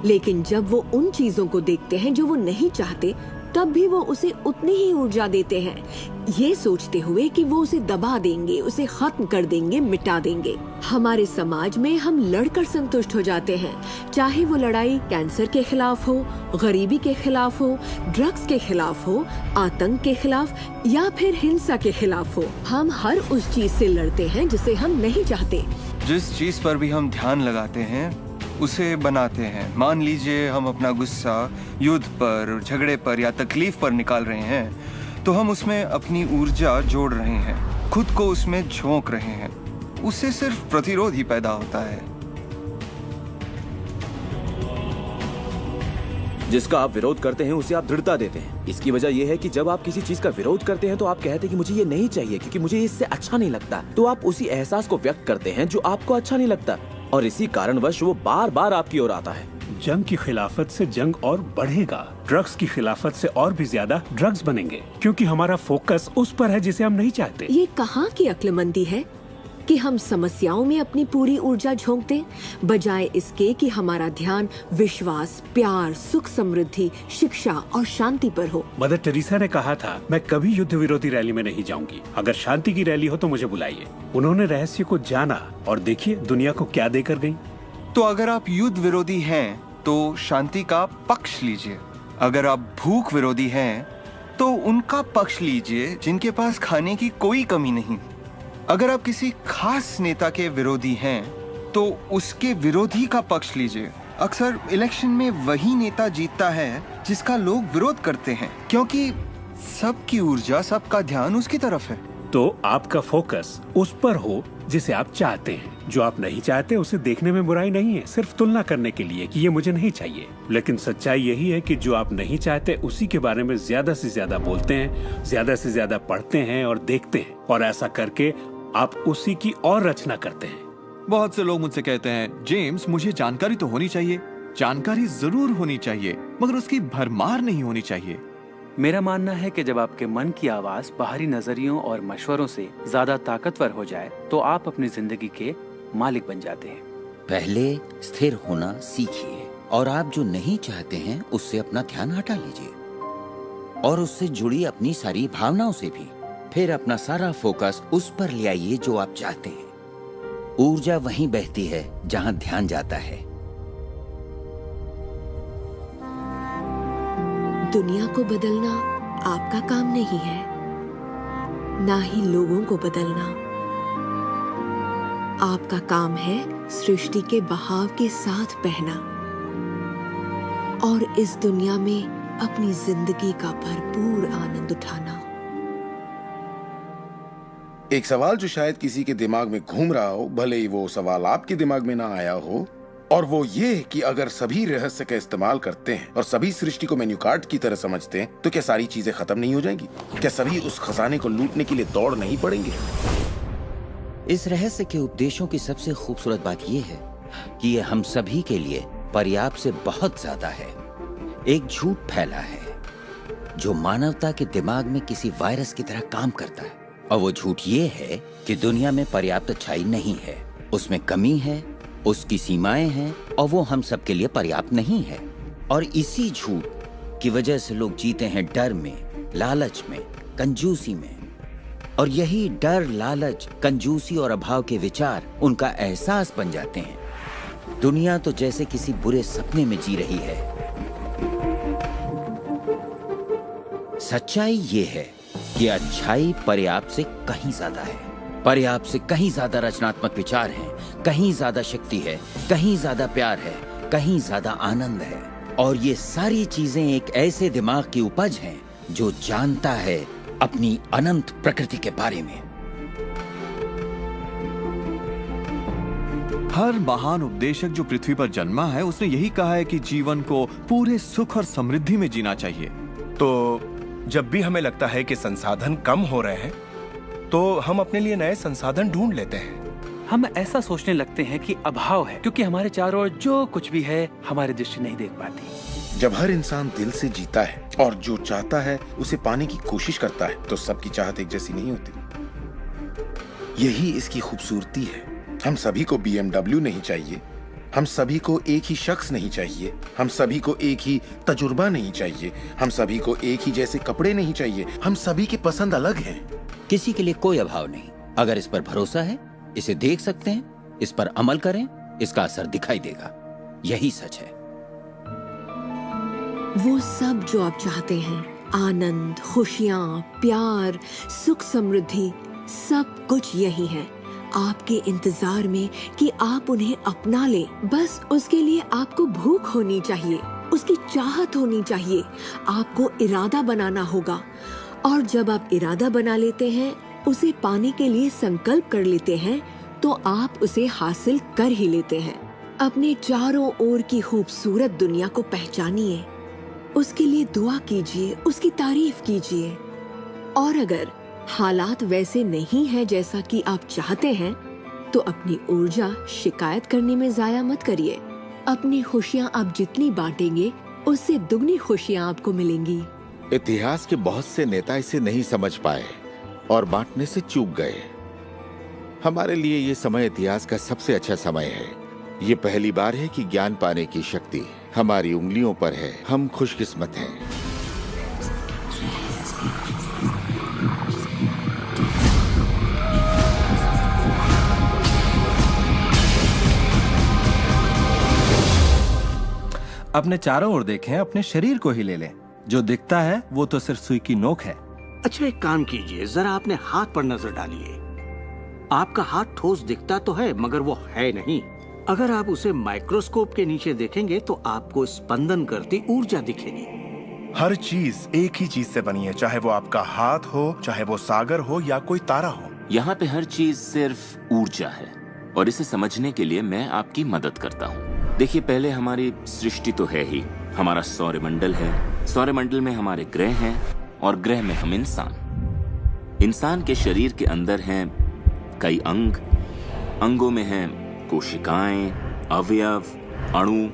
लेकिन जब वो उन चीजों को देखते हैं जो वो नहीं चाहते, तब भी वो उसे उतनी ही ऊर्जा देते हैं, ये सोचते हुए कि वो उसे दबा देंगे, उसे खत्म कर देंगे, मिटा देंगे। हमारे समाज में हम लड़कर संतुष्ट हो जाते हैं, चाहे वो लड़ाई कैंसर के खिलाफ हो, गरीबी के खिलाफ हो, ड्रग्स के खिलाफ हो, आतंक के खिलाफ या फिर हिंसा के खिलाफ हो। हम हर उस चीज से लड़ते हैं जिसे हम नहीं चाहते। जिस चीज पर भी हम ध्यान लगाते हैं उसे बनाते हैं। मान लीजिए हम अपना गुस्सा युद्ध पर, झगड़े पर या तकलीफ पर निकाल रहे हैं, तो हम उसमें अपनी ऊर्जा जोड़ रहे हैं, खुद को उसमें झोंक रहे हैं। उससे सिर्फ प्रतिरोध ही पैदा होता है। जिसका आप विरोध करते हैं उसे आप दृढ़ता देते हैं। इसकी वजह यह है कि जब आप किसी चीज का विरोध करते हैं तो आप कहते हैं कि मुझे ये नहीं चाहिए क्योंकि मुझे इससे अच्छा नहीं लगता, तो आप उसी एहसास को व्यक्त करते हैं जो आपको अच्छा नहीं लगता, और इसी कारणवश वो बार बार आपकी ओर आता है। जंग की खिलाफत से जंग और बढ़ेगा, ड्रग्स की खिलाफत से और भी ज्यादा ड्रग्स बनेंगे, क्योंकि हमारा फोकस उस पर है जिसे हम नहीं चाहते। ये कहाँ की अक्लमंदी है कि हम समस्याओं में अपनी पूरी ऊर्जा झोंक दें, बजाय इसके कि हमारा ध्यान विश्वास, प्यार, सुख, समृद्धि, शिक्षा और शांति पर हो। मदर टेरेसा ने कहा था, मैं कभी युद्ध विरोधी रैली में नहीं जाऊंगी। अगर शांति की रैली हो तो मुझे बुलाइए। उन्होंने रहस्य को जाना और देखिए दुनिया को क्या देकर गई। तो अगर आप युद्ध विरोधी हैं तो शांति का पक्ष लीजिए। अगर आप भूख विरोधी हैं तो उनका पक्ष लीजिए जिनके पास खाने की कोई कमी नहीं। अगर आप किसी खास नेता के विरोधी हैं तो उसके विरोधी का पक्ष लीजिए। अक्सर इलेक्शन में वही नेता जीतता है जिसका लोग विरोध करते हैं, क्योंकि सबकी ऊर्जा, सबका ध्यान उसकी तरफ है। तो आपका फोकस उस पर हो जिसे आप चाहते हैं। जो आप नहीं चाहते उसे देखने में बुराई नहीं है, सिर्फ तुलना करने के लिए कि ये मुझे नहीं चाहिए। लेकिन सच्चाई यही है कि जो आप नहीं चाहते उसी के बारे में ज्यादा से ज्यादा बोलते हैं, ज्यादा से ज्यादा पढ़ते हैं और देखते हैं, और ऐसा करके आप उसी की और रचना करते हैं। बहुत से लोग मुझसे कहते हैं, जेम्स मुझे जानकारी तो होनी चाहिए, जानकारी जरूर होनी चाहिए, मगर उसकी भरमार नहीं होनी चाहिए। मेरा मानना है कि जब आपके मन की आवाज बाहरी नजरियों और मशवरों से ज्यादा ताकतवर हो जाए तो आप अपनी जिंदगी के मालिक बन जाते हैं। पहले स्थिर होना सीखिए, और आप जो नहीं चाहते हैं उससे अपना ध्यान हटा लीजिए, और उससे जुड़ी अपनी सारी भावनाओं से भी। फिर अपना सारा फोकस उस पर ले आइए जो आप चाहते हैं। ऊर्जा वहीं बहती है जहां ध्यान जाता है। दुनिया को बदलना आपका काम नहीं है, ना ही लोगों को बदलना। आपका काम है सृष्टि के बहाव के साथ बहना और इस दुनिया में अपनी जिंदगी का भरपूर आनंद उठाना। एक सवाल जो शायद किसी के दिमाग में घूम रहा हो, भले ही वो सवाल आपके दिमाग में ना आया हो, और वो ये कि अगर सभी रहस्य का इस्तेमाल करते हैं और सभी सृष्टि को मेन्यू कार्ड की तरह समझते हैं तो क्या सारी चीजें खत्म नहीं हो जाएंगी? क्या सभी उस खजाने को लूटने के लिए दौड़ नहीं पड़ेंगे? इस रहस्य के उपदेशों की सबसे खूबसूरत बात यह है कि ये हम सभी के लिए पर्याप्त से बहुत ज्यादा है। एक झूठ फैला है जो मानवता के दिमाग में किसी वायरस की तरह काम करता है, और वो झूठ ये है कि दुनिया में पर्याप्त अच्छाई नहीं है, उसमें कमी है, उसकी सीमाएं हैं, और वो हम सब के लिए पर्याप्त नहीं है। और इसी झूठ की वजह से लोग जीते हैं डर में, लालच में, कंजूसी में। और यही डर, लालच, कंजूसी और अभाव के विचार उनका एहसास बन जाते हैं। दुनिया तो जैसे किसी बुरे सपने में जी रही है। सच्चाई ये है कि अच्छाई पर्याप्त से कहीं ज्यादा है। पर्याप्त से कहीं ज्यादा रचनात्मक विचार हैं, कहीं ज्यादा शक्ति है, कहीं ज्यादा प्यार है, कहीं ज्यादा आनंद है। और ये सारी चीजें एक ऐसे दिमाग की उपज हैं जो जानता है अपनी अनंत प्रकृति के बारे में। हर महान उपदेशक जो पृथ्वी पर जन्मा है उसने यही कहा है कि जीवन को पूरे सुख और समृद्धि में जीना चाहिए। तो जब भी हमें लगता है कि संसाधन कम हो रहे हैं तो हम अपने लिए नए संसाधन ढूंढ लेते हैं। हम ऐसा सोचने लगते हैं कि अभाव है क्योंकि हमारे चारों ओर जो कुछ भी है हमारी दृष्टि नहीं देख पाती। जब हर इंसान दिल से जीता है और जो चाहता है उसे पाने की कोशिश करता है तो सबकी चाहत एक जैसी नहीं होती। यही इसकी खूबसूरती है। हम सभी को BMW नहीं चाहिए, हम सभी को एक ही शख्स नहीं चाहिए, हम सभी को एक ही तजुर्बा नहीं चाहिए, हम सभी को एक ही जैसे कपड़े नहीं चाहिए, हम सभी की पसंद अलग है। किसी के लिए कोई अभाव नहीं। अगर इस पर भरोसा है, इसे देख सकते हैं, इस पर अमल करें, इसका असर दिखाई देगा। यही सच है। वो सब जो आप चाहते हैं, आनंद, खुशियाँ, प्यार, सुख, समृद्धि, सब कुछ यही है आपके इंतजार में कि आप उन्हें अपना लें। बस उसके लिए आपको भूख होनी चाहिए, उसकी चाहत होनी चाहिए, आपको इरादा बनाना होगा। और जब आप इरादा बना लेते हैं, उसे पाने के लिए संकल्प कर लेते हैं, तो आप उसे हासिल कर ही लेते हैं। अपने चारों ओर की खूबसूरत दुनिया को पहचानिए, उसके लिए दुआ कीजिए, उसकी तारीफ कीजिए। और अगर हालात वैसे नहीं है जैसा कि आप चाहते हैं, तो अपनी ऊर्जा शिकायत करने में जाया मत करिए। अपनी खुशियाँ आप जितनी बांटेंगे, उससे दुगनी खुशियाँ आपको मिलेंगी। इतिहास के बहुत से नेता इसे नहीं समझ पाए और बांटने से चूक गए। हमारे लिए ये समय इतिहास का सबसे अच्छा समय है। ये पहली बार है कि ज्ञान पाने की शक्ति हमारी उंगलियों पर है। हम खुशकिस्मत हैं। अपने चारों ओर देखें, अपने शरीर को ही ले लें। जो दिखता है वो तो सिर्फ सुई की नोक है। अच्छा, एक काम कीजिए, जरा अपने हाथ पर नजर डालिए। आपका हाथ ठोस दिखता तो है मगर वो है नहीं। अगर आप उसे माइक्रोस्कोप के नीचे देखेंगे तो आपको स्पंदन करती ऊर्जा दिखेगी। हर चीज एक ही चीज से बनी है, चाहे वो आपका हाथ हो, चाहे वो सागर हो या कोई तारा हो। यहाँ पे हर चीज सिर्फ ऊर्जा है और इसे समझने के लिए मैं आपकी मदद करता हूँ। देखिए, पहले हमारी सृष्टि तो है ही, हमारा सौरमंडल है, सौरमंडल में हमारे ग्रह हैं और ग्रह में हम इंसान के शरीर के अंदर हैं कई अंग, अंगों में हैं कोशिकाएं, अवयव, अणु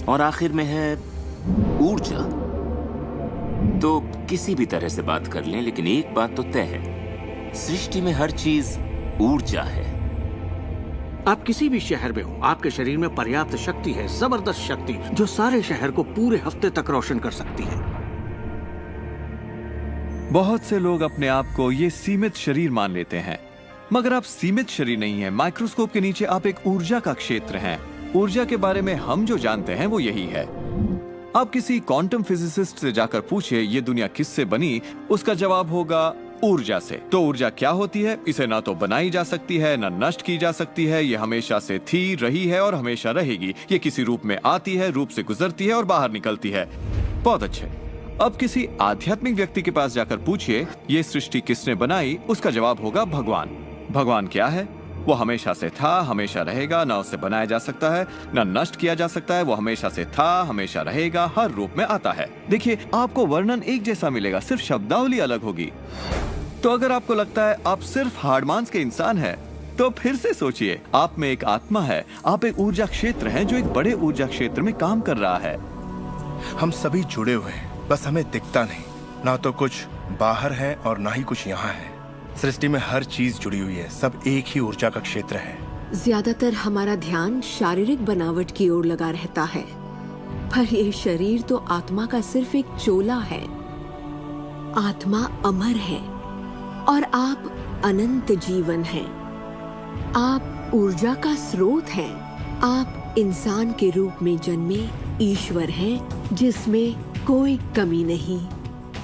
और आखिर में है ऊर्जा। तो किसी भी तरह से बात कर लें, लेकिन एक बात तो तय है, सृष्टि में हर चीज ऊर्जा है। आप किसी भी शहर में हो, आपके शरीर में पर्याप्त शक्ति है, जबरदस्त शक्ति जो सारे शहर को पूरे हफ्ते तक रोशन कर सकती है। बहुत से लोग अपने आप को ये सीमित शरीर मान लेते हैं, मगर आप सीमित शरीर नहीं है। माइक्रोस्कोप के नीचे आप एक ऊर्जा का क्षेत्र हैं। ऊर्जा के बारे में हम जो जानते हैं वो यही है। आप किसी क्वांटम फिजिसिस्ट से जाकर पूछिए ये दुनिया किससे बनी, उसका जवाब होगा ऊर्जा से। तो ऊर्जा क्या होती है? इसे ना तो बनाई जा सकती है, ना नष्ट की जा सकती है। ये हमेशा से थी, रही है और हमेशा रहेगी। ये किसी रूप में आती है, रूप से गुजरती है और बाहर निकलती है। बहुत अच्छे। अब किसी आध्यात्मिक व्यक्ति के पास जाकर पूछिए ये सृष्टि किसने बनाई, उसका जवाब होगा भगवान। भगवान क्या है? वो हमेशा से था, हमेशा रहेगा, ना उसे बनाया जा सकता है, ना नष्ट किया जा सकता है। वो हमेशा से था, हमेशा रहेगा, हर रूप में आता है। देखिए, आपको वर्णन एक जैसा मिलेगा, सिर्फ शब्दावली अलग होगी। तो अगर आपको लगता है आप सिर्फ हार्डमांस के इंसान हैं, तो फिर से सोचिए, आप में एक आत्मा है, आप एक ऊर्जा क्षेत्र हैं जो एक बड़े ऊर्जा क्षेत्र में काम कर रहा है। हम सभी जुड़े हुए हैं, बस हमें दिखता नहीं। ना तो कुछ बाहर है और ना ही कुछ यहाँ है। सृष्टि में हर चीज जुड़ी हुई है, सब एक ही ऊर्जा का क्षेत्र है। ज्यादातर हमारा ध्यान शारीरिक बनावट की ओर लगा रहता है, पर ये शरीर तो आत्मा का सिर्फ एक चोला है। आत्मा अमर है और आप अनंत जीवन हैं। आप ऊर्जा का स्रोत हैं। आप इंसान के रूप में जन्मे ईश्वर हैं जिसमें कोई कमी नहीं।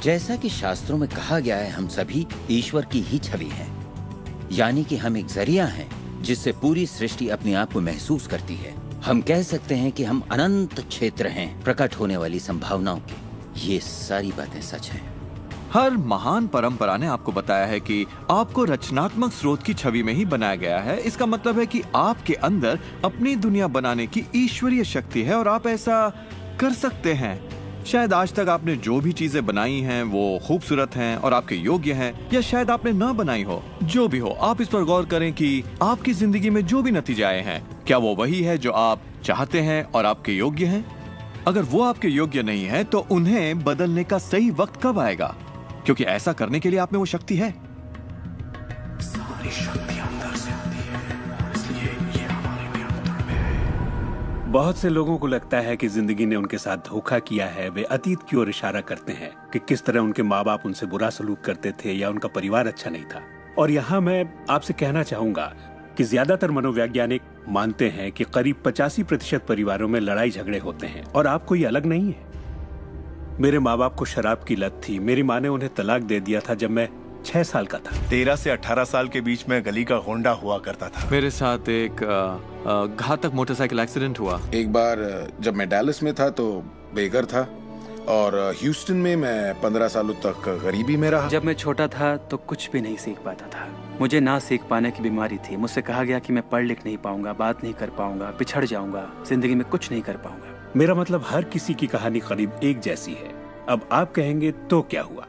जैसा कि शास्त्रों में कहा गया है, हम सभी ईश्वर की ही छवि हैं। यानी कि हम एक जरिया हैं जिससे पूरी सृष्टि अपने आप को महसूस करती है। हम कह सकते हैं कि हम अनंत क्षेत्र हैं प्रकट होने वाली संभावनाओं के। ये सारी बातें सच हैं। हर महान परंपरा ने आपको बताया है कि आपको रचनात्मक स्रोत की छवि में ही बनाया गया है। इसका मतलब है कि आपके अंदर अपनी दुनिया बनाने की ईश्वरीय शक्ति है और आप ऐसा कर सकते हैं। शायद आज तक आपने जो भी चीजें बनाई हैं वो खूबसूरत हैं और आपके योग्य हैं, या शायद आपने ना बनाई हो। जो भी हो, आप इस पर गौर करें कि आपकी जिंदगी में जो भी नतीजे आए हैं, क्या वो वही है जो आप चाहते हैं और आपके योग्य हैं? अगर वो आपके योग्य नहीं है तो उन्हें बदलने का सही वक्त कब आएगा? क्योंकि ऐसा करने के लिए आप में वो शक्ति है। सारी शक्ति अंदर से आती है, इसलिए ये हमारे भी अंदर में है। बहुत से लोगों को लगता है कि जिंदगी ने उनके साथ धोखा किया है। वे अतीत की ओर इशारा करते हैं कि किस तरह उनके माँ बाप उनसे बुरा सलूक करते थे या उनका परिवार अच्छा नहीं था। और यहाँ मैं आपसे कहना चाहूंगा कि ज्यादातर मनोवैज्ञानिक मानते हैं कि करीब 85% परिवारों में लड़ाई झगड़े होते हैं और आप कोई अलग नहीं है। मेरे माँ बाप को शराब की लत थी। मेरी माँ ने उन्हें तलाक दे दिया था जब मैं 6 साल का था। 13 से 18 साल के बीच में गली का होंडा हुआ करता था। मेरे साथ एक घातक मोटरसाइकिल एक्सीडेंट हुआ। एक बार जब मैं डैलस में था तो बेघर था और ह्यूस्टन में मैं 15 सालों तक गरीबी में रहा। जब मैं छोटा था तो कुछ भी नहीं सीख पाता था। मुझे ना सीख पाने की बीमारी थी। मुझसे कहा गया कि मैं पढ़ लिख नहीं पाऊंगा, बात नहीं कर पाऊंगा, पिछड़ जाऊंगा, जिंदगी में कुछ नहीं कर पाऊंगा। मेरा मतलब हर किसी की कहानी करीब एक जैसी है। अब आप कहेंगे तो क्या हुआ,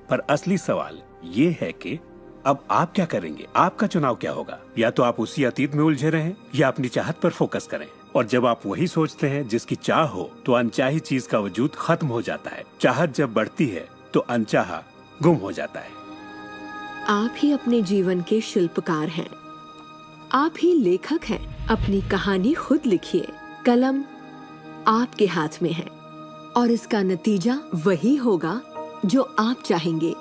पर असली सवाल ये है कि अब आप क्या करेंगे? आपका चुनाव क्या होगा? या तो आप उसी अतीत में उलझे रहें या अपनी चाहत पर फोकस करें। और जब आप वही सोचते हैं जिसकी चाह हो तो अनचाही चीज का वजूद खत्म हो जाता है। चाहत जब बढ़ती है तो अनचाहा गुम हो जाता है। आप ही अपने जीवन के शिल्पकार हैं। आप ही लेखक हैं। अपनी कहानी खुद लिखिए। कलम आपके हाथ में है और इसका नतीजा वही होगा जो आप चाहेंगे।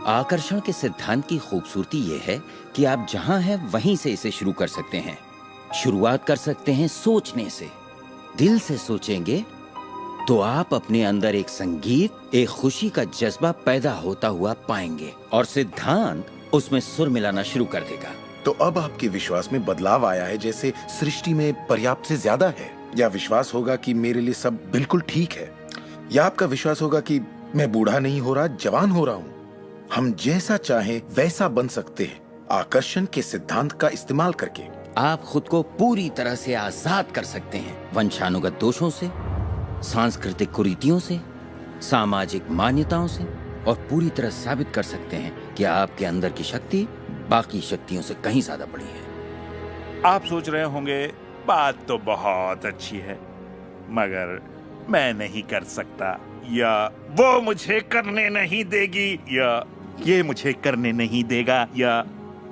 आकर्षण के सिद्धांत की खूबसूरती यह है कि आप जहां हैं वहीं से इसे शुरू कर सकते हैं। शुरुआत कर सकते हैं सोचने से। दिल से सोचेंगे तो आप अपने अंदर एक संगीत, एक खुशी का जज्बा पैदा होता हुआ पाएंगे और सिद्धांत उसमें सुर मिलाना शुरू कर देगा। तो अब आपके विश्वास में बदलाव आया है, जैसे सृष्टि में पर्याप्त से ज्यादा है। या विश्वास होगा कि मेरे लिए सब बिल्कुल ठीक है। या आपका विश्वास होगा कि मैं बूढ़ा नहीं हो रहा, जवान हो रहा हूँ। हम जैसा चाहें वैसा बन सकते हैं आकर्षण के सिद्धांत का इस्तेमाल करके। आप खुद को पूरी तरह से आजाद कर सकते हैं वंशानुगत दोषों से, सांस्कृतिक कुरीतियों से, सामाजिक मान्यताओं से, और पूरी तरह साबित कर सकते हैं कि आपके अंदर की शक्ति बाकी शक्तियों से कहीं ज्यादा बड़ी है। आप सोच रहे होंगे बात तो बहुत अच्छी है, मगर मैं नहीं कर सकता, या वो मुझे करने नहीं देगी, या ये मुझे करने नहीं देगा, या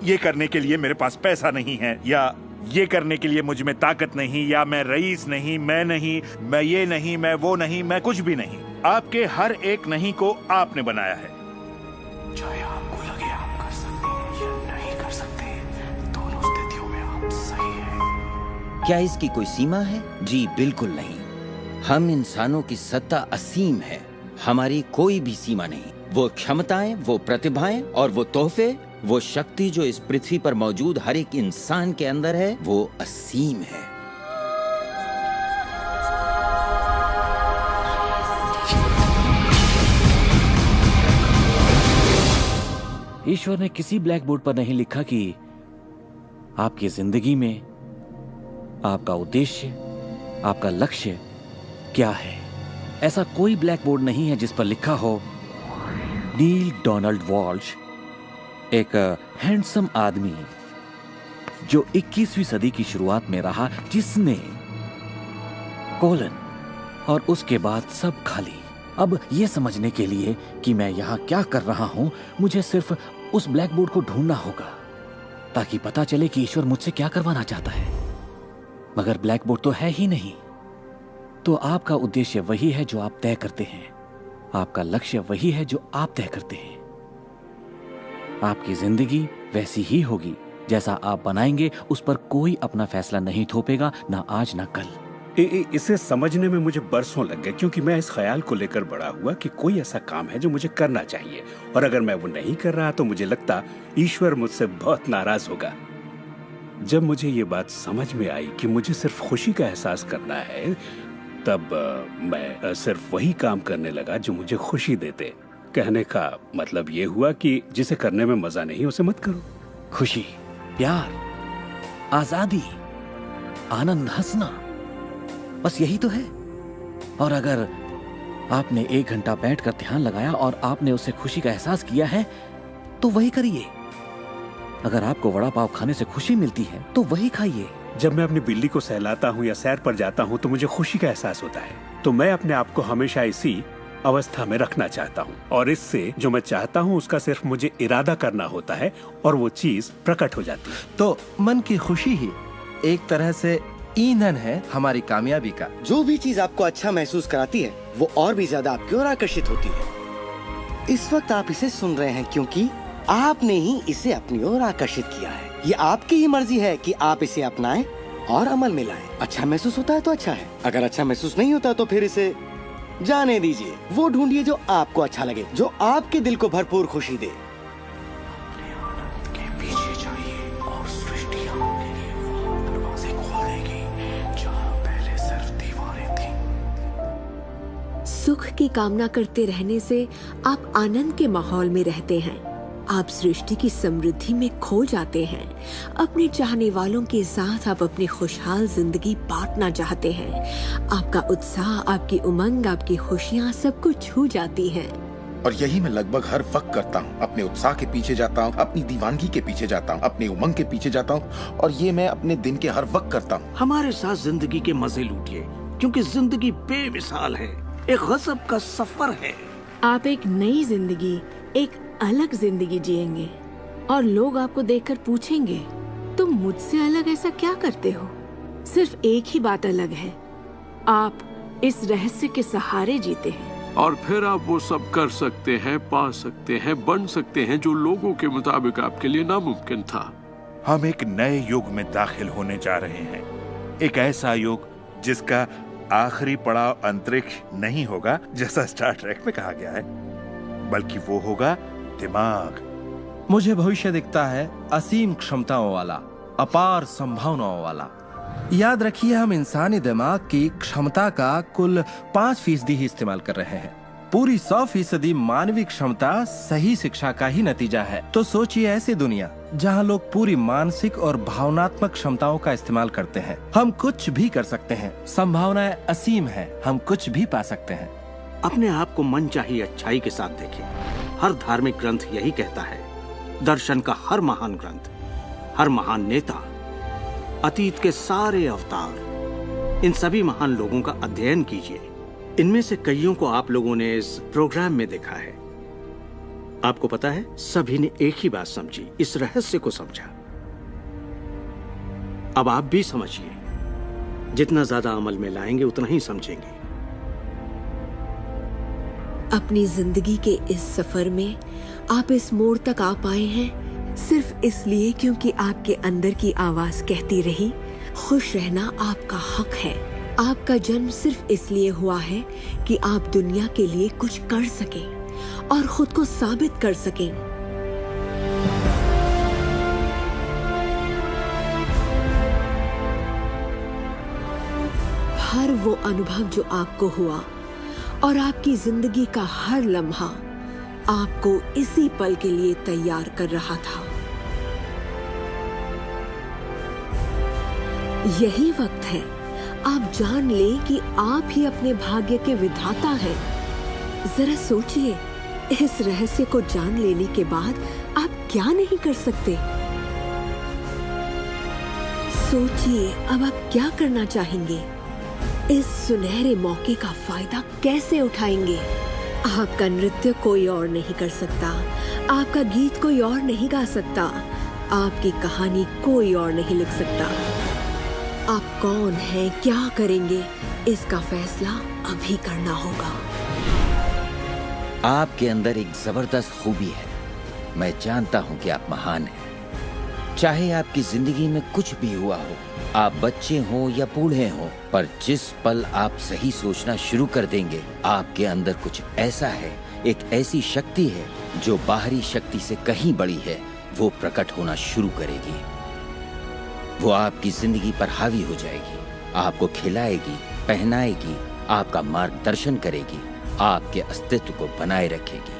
ये करने के लिए मेरे पास पैसा नहीं है, या ये करने के लिए मुझ में ताकत नहीं, या मैं रईस नहीं, मैं नहीं, मैं ये नहीं, मैं वो नहीं, मैं कुछ भी नहीं। आपके हर एक नहीं को आपने बनाया है। चाहे आपको लगे आप कर सकते हैं या नहीं कर सकते, दोनों स्थितियों में आप सही हैं। क्या इसकी कोई सीमा है? जी बिल्कुल नहीं। हम इंसानों की सत्ता असीम है, हमारी कोई भी सीमा नहीं। वो क्षमताएं, वो प्रतिभाएं और वो तोहफे, वो शक्ति जो इस पृथ्वी पर मौजूद हर एक इंसान के अंदर है, वो असीम है। ईश्वर ने किसी ब्लैक बोर्ड पर नहीं लिखा कि आपकी जिंदगी में आपका उद्देश्य, आपका लक्ष्य क्या है। ऐसा कोई ब्लैक बोर्ड नहीं है जिस पर लिखा हो नील डोनाल्ड वॉल्श, एक हैंडसम आदमी जो 21वीं सदी की शुरुआत में रहा, जिसने कोलन और उसके बाद सब खाली। अब यह समझने के लिए कि मैं यहां क्या कर रहा हूं, मुझे सिर्फ उस ब्लैक बोर्ड को ढूंढना होगा ताकि पता चले कि ईश्वर मुझसे क्या करवाना चाहता है। मगर ब्लैक बोर्ड तो है ही नहीं। तो आपका उद्देश्य वही है जो आप तय करते हैं, आपका लक्ष्य वही है जो आप तय करते हैं। आपकी जिंदगी वैसी ही होगी जैसा आप बनाएंगे, उस पर कोई अपना फैसला नहीं थोपेगा, ना आज ना कल। इसे समझने में मुझे बरसों लग गए, क्योंकि मैं इस ख्याल को लेकर बड़ा हुआ कि कोई ऐसा काम है जो मुझे करना चाहिए, और अगर मैं वो नहीं कर रहा तो मुझे लगता ईश्वर मुझसे बहुत नाराज होगा। जब मुझे ये बात समझ में आई कि मुझे सिर्फ खुशी का एहसास करना है, तब मैं सिर्फ वही काम करने लगा जो मुझे खुशी देते। कहने का मतलब ये हुआ कि जिसे करने में मजा नहीं उसे मत करो। खुशी, प्यार, आजादी, आनंद, हंसना, बस यही तो है। और अगर आपने 1 घंटा बैठकर ध्यान लगाया और आपने उससे खुशी का एहसास किया है, तो वही करिए। अगर आपको वड़ा पाव खाने से खुशी मिलती है तो वही खाइए। जब मैं अपनी बिल्ली को सहलाता हूँ या सैर पर जाता हूँ तो मुझे खुशी का एहसास होता है। तो मैं अपने आप को हमेशा इसी अवस्था में रखना चाहता हूँ, और इससे जो मैं चाहता हूँ उसका सिर्फ मुझे इरादा करना होता है और वो चीज प्रकट हो जाती है। तो मन की खुशी ही एक तरह से ईंधन है हमारी कामयाबी का। जो भी चीज आपको अच्छा महसूस कराती है वो और भी ज्यादा आपकी ओर आकर्षित होती है। इस वक्त आप इसे सुन रहे हैं क्योंकि आपने ही इसे अपनी ओर आकर्षित किया है। ये आपकी ही मर्जी है कि आप इसे अपनाएं और अमल में लाएं। अच्छा महसूस होता है तो अच्छा है, अगर अच्छा महसूस नहीं होता तो फिर इसे जाने दीजिए। वो ढूंढिए जो आपको अच्छा लगे, जो आपके दिल को भरपूर खुशी दे। सुख की कामना करते रहने से आप आनंद के माहौल में रहते हैं। आप सृष्टि की समृद्धि में खो जाते हैं। अपने चाहने वालों के साथ आप अपनी खुशहाल जिंदगी बांटना चाहते हैं। आपका उत्साह, आपकी उमंग, आपकी खुशियाँ सब कुछ छू जाती हैं। और यही मैं लगभग हर वक्त करता हूँ। अपने उत्साह के पीछे जाता हूँ, अपनी दीवानगी के पीछे जाता हूँ, अपनी उमंग के पीछे जाता हूँ, और ये मैं अपने दिन के हर वक्त करता हूँ। हमारे साथ जिंदगी के मजे लूटिए, क्योंकि जिंदगी बेमिसाल है, एक गजब का सफर है। आप एक नई जिंदगी, एक अलग जिंदगी जिएंगे, और लोग आपको देखकर पूछेंगे, तुम मुझसे अलग ऐसा क्या करते हो? सिर्फ एक ही बात अलग है, आप इस रहस्य के सहारे जीते हैं। और फिर आप वो सब कर सकते हैं, पा सकते हैं, बन सकते हैं जो लोगों के मुताबिक आपके लिए नामुमकिन था। हम एक नए युग में दाखिल होने जा रहे हैं, एक ऐसा युग जिसका आखिरी पड़ाव अंतरिक्ष नहीं होगा जैसा स्टार ट्रेक में कहा गया है, बल्कि वो होगा दिमाग, मुझे भविष्य दिखता है असीम क्षमताओं वाला, अपार संभावनाओं वाला। याद रखिए, हम इंसानी दिमाग की क्षमता का कुल 5% ही इस्तेमाल कर रहे हैं। पूरी 100% मानवीय क्षमता सही शिक्षा का ही नतीजा है। तो सोचिए ऐसी दुनिया जहां लोग पूरी मानसिक और भावनात्मक क्षमताओं का इस्तेमाल करते हैं। हम कुछ भी कर सकते हैं, संभावनाएं असीम है, हम कुछ भी पा सकते हैं। अपने आप को मन चाहिए अच्छाई के साथ देखें। हर धार्मिक ग्रंथ यही कहता है। दर्शन का हर महान ग्रंथ, हर महान नेता, अतीत के सारे अवतार, इन सभी महान लोगों का अध्ययन कीजिए। इनमें से कईयों को आप लोगों ने इस प्रोग्राम में देखा है। आपको पता है, सभी ने एक ही बात समझी, इस रहस्य को समझा। अब आप भी समझिए। जितना ज्यादा अमल में लाएंगे उतना ही समझेंगे। अपनी जिंदगी के इस सफर में आप इस मोड़ तक आ पाए हैं सिर्फ इसलिए क्योंकि आपके अंदर की आवाज कहती रही, खुश रहना आपका हक है। आपका जन्म सिर्फ इसलिए हुआ है कि आप दुनिया के लिए कुछ कर सकें और खुद को साबित कर सकें। हर वो अनुभव जो आपको हुआ और आपकी जिंदगी का हर लम्हा आपको इसी पल के लिए तैयार कर रहा था। यही वक्त है आप जान लें कि आप ही अपने भाग्य के विधाता हैं। जरा सोचिए, इस रहस्य को जान लेने के बाद आप क्या नहीं कर सकते? सोचिए, अब आप क्या करना चाहेंगे? इस सुनहरे मौके का फायदा कैसे उठाएंगे? आपका नृत्य कोई और नहीं कर सकता, आपका गीत कोई और नहीं गा सकता, आपकी कहानी कोई और नहीं लिख सकता। आप कौन हैं, क्या करेंगे, इसका फैसला अभी करना होगा। आपके अंदर एक जबरदस्त खूबी है। मैं जानता हूं कि आप महान हैं। चाहे आपकी जिंदगी में कुछ भी हुआ हो, आप बच्चे हो या बूढ़े हो, पर जिस पल आप सही सोचना शुरू कर देंगे, आपके अंदर कुछ ऐसा है, एक ऐसी शक्ति है जो बाहरी शक्ति से कहीं बड़ी है, वो प्रकट होना शुरू करेगी। वो आपकी जिंदगी पर हावी हो जाएगी, आपको खिलाएगी, पहनाएगी, आपका मार्गदर्शन करेगी, आपके अस्तित्व को बनाए रखेगी।